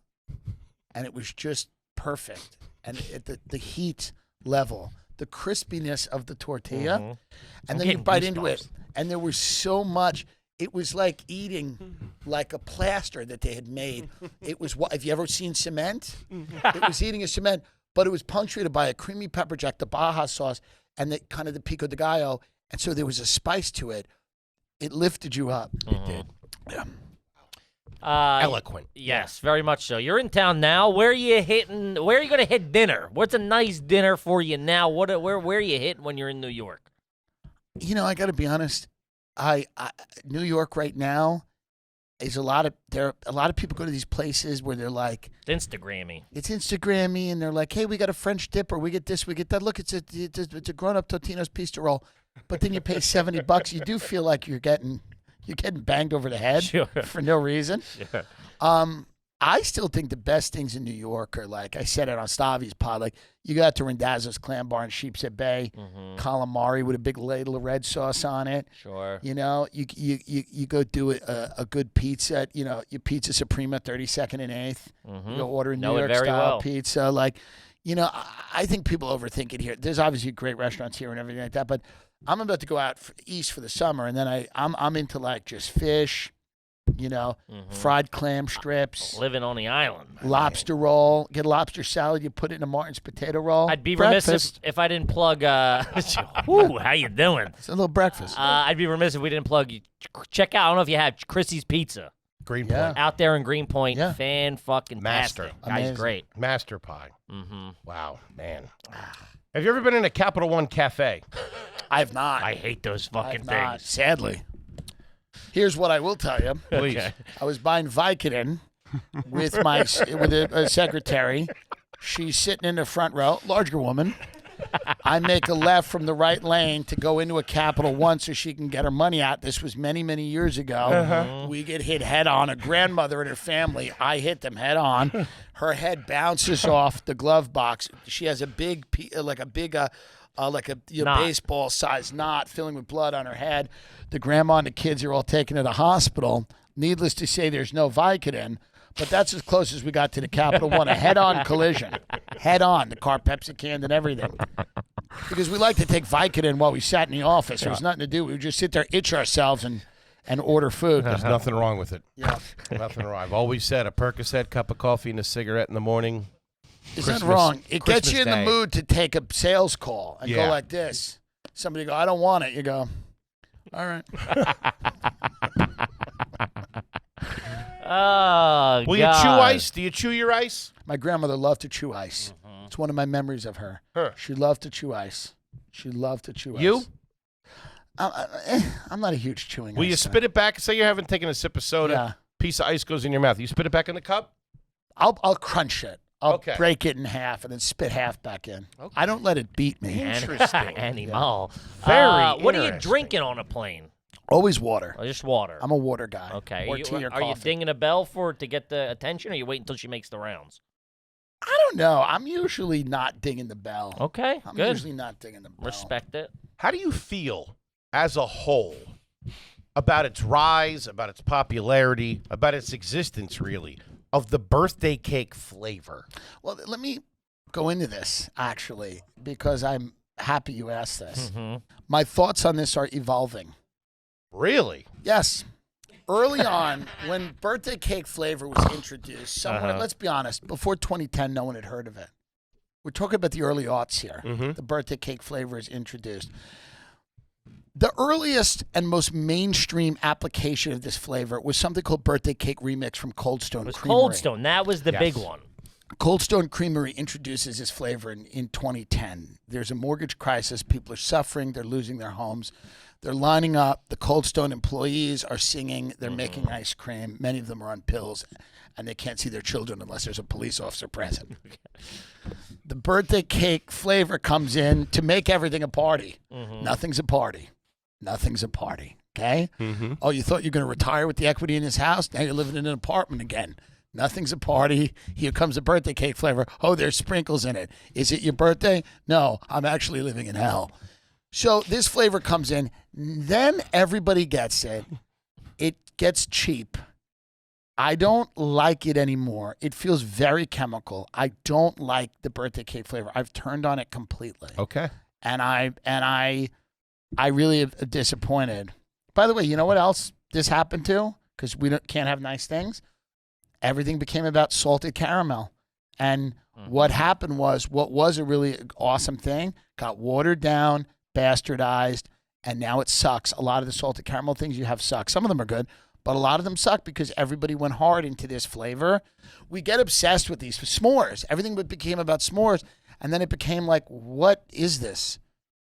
and it was just perfect. And the heat level, the crispiness of the tortilla, and then you bite into it, and there was so much. It was like eating like a plaster that they had made. It was, have you ever seen cement? It was eating a cement, but it was punctuated by a creamy pepper jack, the Baja sauce, and the kind of the pico de gallo. And so there was a spice to it. It lifted you up. It did. Yeah. Eloquent. Yes, very much so. You're in town now. Where are you hitting? Where are you going to hit dinner? What's a nice dinner for you now? Where are you hitting when you're in New York? I got to be honest. New York right now is a lot of people go to these places where they're like, It's Instagrammy. It's Instagrammy, and they're like, hey, we got a French dip, or we get this, we get that. Look, it's a grown-up Totino's pizza roll, but then you pay $70. You do feel like you're getting banged over the head for no reason. Sure. I still think the best things in New York are, like I said it on Stavi's pod, like you got to Randazzo's Clam Bar in Sheepshead Bay, calamari with a big ladle of red sauce on it. Sure. You go do a good pizza, your Pizza Suprema 32nd and 8th. You go order a New York style pizza. Like, I think people overthink it here. There's obviously great restaurants here and everything like that, but I'm about to go out east for the summer, and then I'm into like just fish, fried clam strips, Living on the island. lobster roll. Get a lobster salad. You put it in a Martin's potato roll. I'd be remiss if I didn't plug. Woo, how you doing? It's a little breakfast. I'd be remiss if we didn't plug. Check out. I don't know if you have Chrissy's Pizza Greenpoint. out there in Greenpoint. Yeah. Fan fucking Master. Guy's Amazing. great. Master pie. Wow, man. Have you ever been in a Capital One cafe? I have not. I hate those fucking I've not, things. sadly. Here's what I will tell you. Please. Okay. I was buying Vicodin with a secretary. She's sitting in the front row, larger woman. I make a left from the right lane to go into a Capital One so she can get her money out. This was many, many years ago. We get hit head on. A grandmother and her family, I hit them head on. Her head bounces off the glove box. She has a big, baseball-sized knot filling with blood on her head. The grandma and the kids are all taken to the hospital. Needless to say, there's no Vicodin. But that's as close as we got to the Capital One, a head-on collision. Head-on, the car Pepsi can and everything. Because we like to take Vicodin while we sat in the office. There was nothing to do. We would just sit there, itch ourselves, and order food. There's nothing wrong with it. Yeah. Nothing wrong. I've always said a Percocet, cup of coffee, and a cigarette in the morning. It's not Christmas- wrong. It gets Christmas you in the Day. mood to take a sales call and Yeah. go like this. Somebody go, I don't want it. You go, all right. Oh, Will you chew ice? Do you chew your ice? My grandmother loved to chew ice. It's one of my memories of her. She loved to chew ice. She loved to chew You? ice. I'm not a huge chewing Will ice you guy. spit it back? Say you haven't taken a sip of soda. Yeah. Piece of ice goes in your mouth. You spit it back in the cup? I'll crunch it. I'll Okay. break it in half and then spit half back in. I don't let it beat me. Interesting. Animal. Very What are you interesting. drinking on a plane? Always water. Oh, just water. I'm a water guy. Okay. Or tea or are you coffee. dinging a bell for it to get the attention, or you wait until she makes the rounds? I don't know. I'm usually not dinging the bell. Okay, I'm good. usually not dinging the bell. Respect it. How do you feel as a whole about its rise, about its popularity, about its existence, really, of the birthday cake flavor? Well, let me go into this, actually, because I'm happy you asked this. My thoughts on this are evolving. Really? Yes. Early on, when birthday cake flavor was introduced, someone, let's be honest, before 2010, no one had heard of it. We're talking about the early aughts here. The birthday cake flavor is introduced. The earliest and most mainstream application of this flavor was something called Birthday Cake Remix from Cold Stone Creamery. Cold Stone, that was the big one. Cold Stone Creamery introduces this flavor in 2010. There's a mortgage crisis. People are suffering. They're losing their homes. They're lining up. The Cold Stone employees are singing. They're making ice cream. Many of them are on pills, and they can't see their children unless there's a police officer present. The birthday cake flavor comes in to make everything a party. Nothing's a party. Nothing's a party, okay? Oh, you thought you were going to retire with the equity in this house? Now you're living in an apartment again. Nothing's a party. Here comes the birthday cake flavor. Oh, there's sprinkles in it. Is it your birthday? No, I'm actually living in hell. So this flavor comes in. Then everybody gets it. It gets cheap. I don't like it anymore. It feels very chemical. I don't like the birthday cake flavor. I've turned on it completely. Okay. And I really am disappointed. By the way, you know what else this happened to? Because we can't have nice things. Everything became about salted caramel. And what happened was, what was a really awesome thing got watered down, bastardized, and now it sucks. A lot of the salted caramel things you have suck. Some of them are good, but a lot of them suck because everybody went hard into this flavor. We get obsessed with these s'mores. Everything became about s'mores, and then it became like, what is this?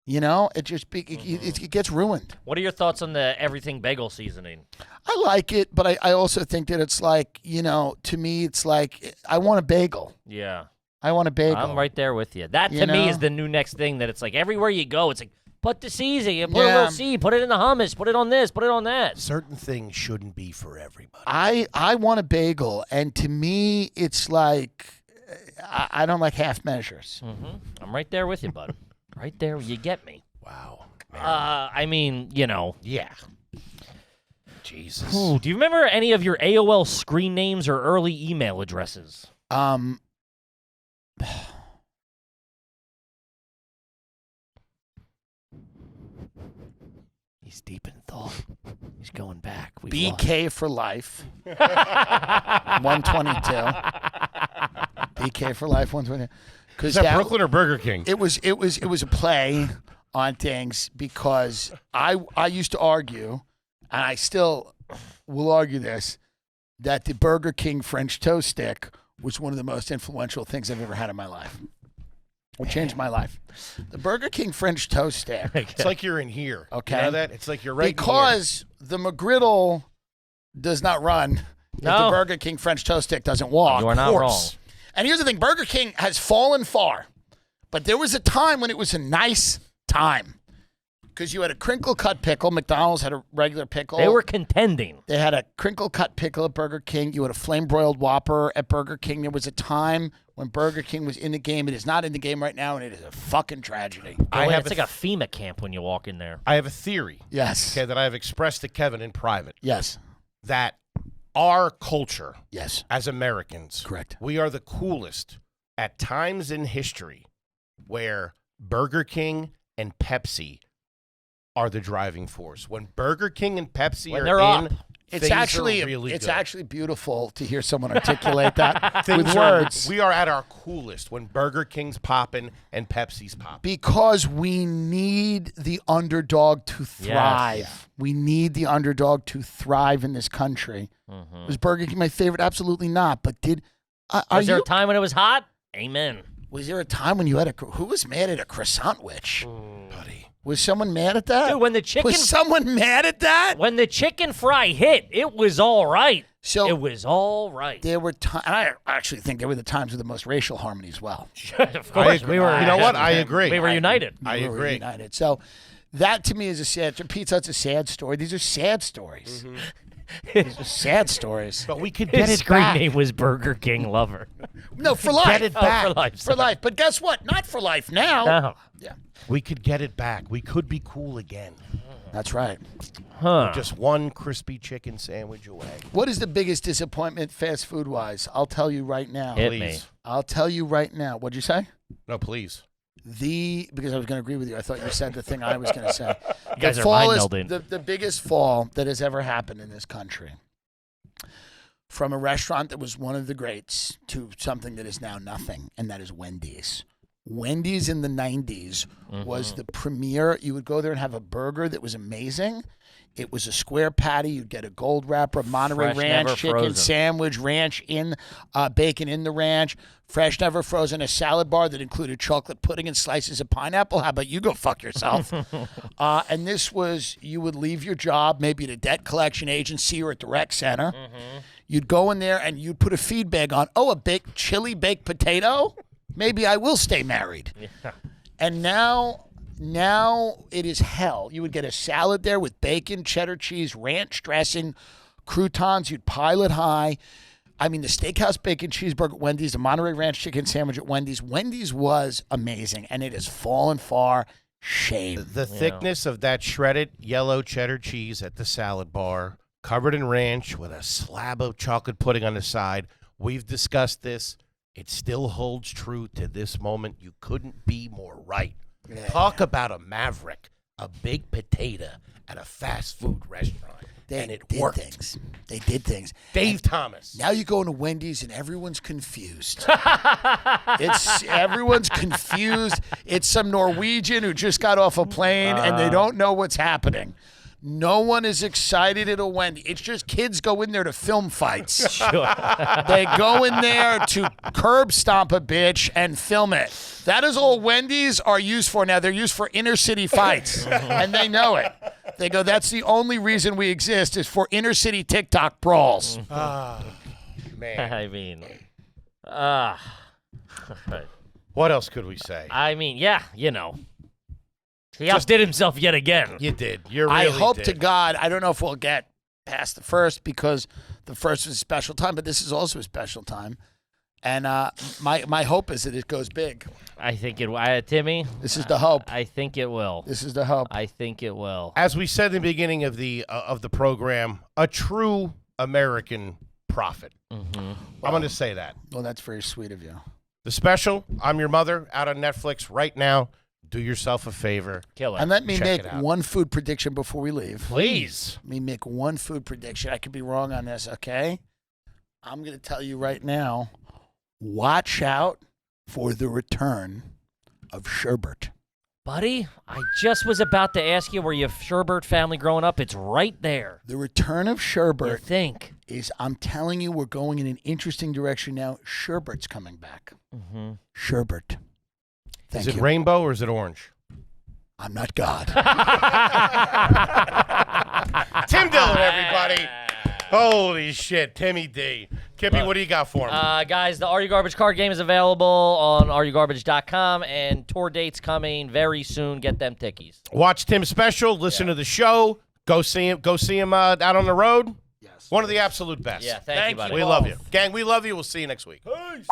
You know, it just it gets ruined. What are your thoughts on the everything bagel seasoning? I like it, but I also think that it's like, you know, to me, it's like, I want a bagel. Yeah. I want a bagel. I'm right there with you. That, to me, is the new next thing that it's like everywhere you go, it's like, put the seasoning, put a little seed, put it in the hummus, put it on this, put it on that. Certain things shouldn't be for everybody. I want a bagel, and to me, it's like, I don't like half measures. I'm right there with you, bud. Right there, you get me. Wow. I mean, you know. Yeah. Jesus. Ooh, do you remember any of your AOL screen names or early email addresses? He's deep in thought. He's going back. BK for life. 122. BK for life. 122. Is that Brooklyn or Burger King? It was a play on things because I used to argue, and I still will argue this, that the Burger King French toast stick was one of the most influential things I've ever had in my life. It changed my life. The Burger King French toast stick. It's like you're in here. Okay. You know that? It's like you're right because the McGriddle does not run if the Burger King French toast stick doesn't walk. You are not wrong. And here's the thing, Burger King has fallen far, but there was a time when it was a nice time because you had a crinkle-cut pickle. McDonald's had a regular pickle. They were contending. They had a crinkle-cut pickle at Burger King. You had a flame-broiled Whopper at Burger King. There was a time when Burger King was in the game. It is not in the game right now, and it is a fucking tragedy. It's like a FEMA camp when you walk in there. I have a theory. Yes. Okay, that I have expressed to Kevin in private. Yes. That our culture, yes, as Americans, correct, we are the coolest at times in history where Burger King and Pepsi are the driving force. When Burger King and Pepsi when are they're in, up, it's actually really it's good. actually beautiful to hear someone articulate that with Things are- words. we are at our coolest when Burger King's popping and Pepsi's popping. Because we need the underdog to thrive. Yes. We need the underdog to thrive in this country. Was Burger King my favorite? Absolutely not. But was there a time when it was hot? Amen. Was there a time when you had who was mad at a croissant witch? Buddy. Was someone mad at that? Dude, when the chicken... Was someone mad at that? When the chicken fry hit, it was all right. So it was all right. There were times, and I actually think there were the times with the most racial harmony as well. Of course, we were. You know what? I agree. We were united. I We were agree. united. So that to me is a sad. Pizza Hut's a sad story. These are sad stories. These are sad stories. But we could get His it screen back. name was Burger King Lover. No, for life. Get it back. For life. For life. But guess what? Not for life now. No. Yeah, We could get it back. We could be cool again. that's right. Huh. Just one crispy chicken sandwich away. What is the biggest disappointment fast food wise? I'll tell you right now. Hit me. Please. I'll tell you right now. What'd you say? No, please. Because I was going to agree with you. I thought you said the thing I was going to say. You guys The are fall mind is melding. the biggest fall that has ever happened in this country. From a restaurant that was one of the greats to something that is now nothing, and that is Wendy's. Wendy's in the 90s was the premier. You would go there and have a burger that was amazing. It was a square patty. You'd get a gold wrapper, Monterey Fresh, Ranch never chicken frozen. sandwich, ranch in, bacon in the ranch, fresh, never frozen, a salad bar that included chocolate pudding and slices of pineapple. How about you go fuck yourself? And this was, you would leave your job, maybe at a debt collection agency or at the rec center. You'd go in there and you'd put a feed bag on. Oh, a baked chili baked potato? Maybe I will stay married. Yeah. And now it is hell. You would get a salad there with bacon, cheddar cheese, ranch dressing, croutons. You'd pile it high. I mean, the steakhouse bacon cheeseburger at Wendy's, the Monterey Ranch chicken sandwich at Wendy's. Wendy's was amazing, and it has fallen far. Shame. The thickness of that shredded yellow cheddar cheese at the salad bar, covered in ranch with a slab of chocolate pudding on the side. We've discussed this. It still holds true to this moment. You couldn't be more right. Yeah. Talk about a maverick, a big potato at a fast food restaurant. and it did worked. things. They did things. Dave Thomas. Now you go into Wendy's and everyone's confused. Everyone's confused. It's some Norwegian who just got off a plane and they don't know what's happening. No one is excited at a Wendy. It's just kids go in there to film fights. Sure. They go in there to curb stomp a bitch and film it. That is all Wendy's are used for now. They're used for inner city fights, and they know it. They go, that's the only reason we exist is for inner city TikTok brawls. Man. I mean, What else could we say? yeah, you know. He outdid himself yet again. You did. You really I hope did. to God, I don't know if we'll get past the first because the first was a special time, but this is also a special time. And my hope is that it goes big. I think it Timmy. This is the hope. I think it will. This is the hope. I think it will. As we said in the beginning of the program, a true American prophet. Mm-hmm. I'm going to say that. Well, that's very sweet of you. The special, I'm Your Mother, out on Netflix right now. Do yourself a favor. Killer. And let me Check make it out. one food prediction before we leave. Please. Let me make one food prediction. I could be wrong on this, okay? I'm going to tell you right now, watch out for the return of sherbet. Buddy, I just was about to ask you, were you a Sherbert family growing up? It's right there. The return of You sherbet think? is, I'm telling you, we're going in an interesting direction now. Sherbet's coming back. Mm-hmm. Sherbet. Thank Is it you. rainbow or is it orange? I'm not God. Tim Dillon, everybody. Holy shit, Timmy D. Kippy, what do you got for me? Guys, the Are You Garbage card game is available on areyougarbage.com, and tour dates coming very soon. Get them tickies. Watch Tim's special. Listen to the show. Go see him. Go see him out on the road. Yes. One of the absolute best. Yeah, thank you, buddy. We love you, gang. We love you. We'll see you next week. Peace.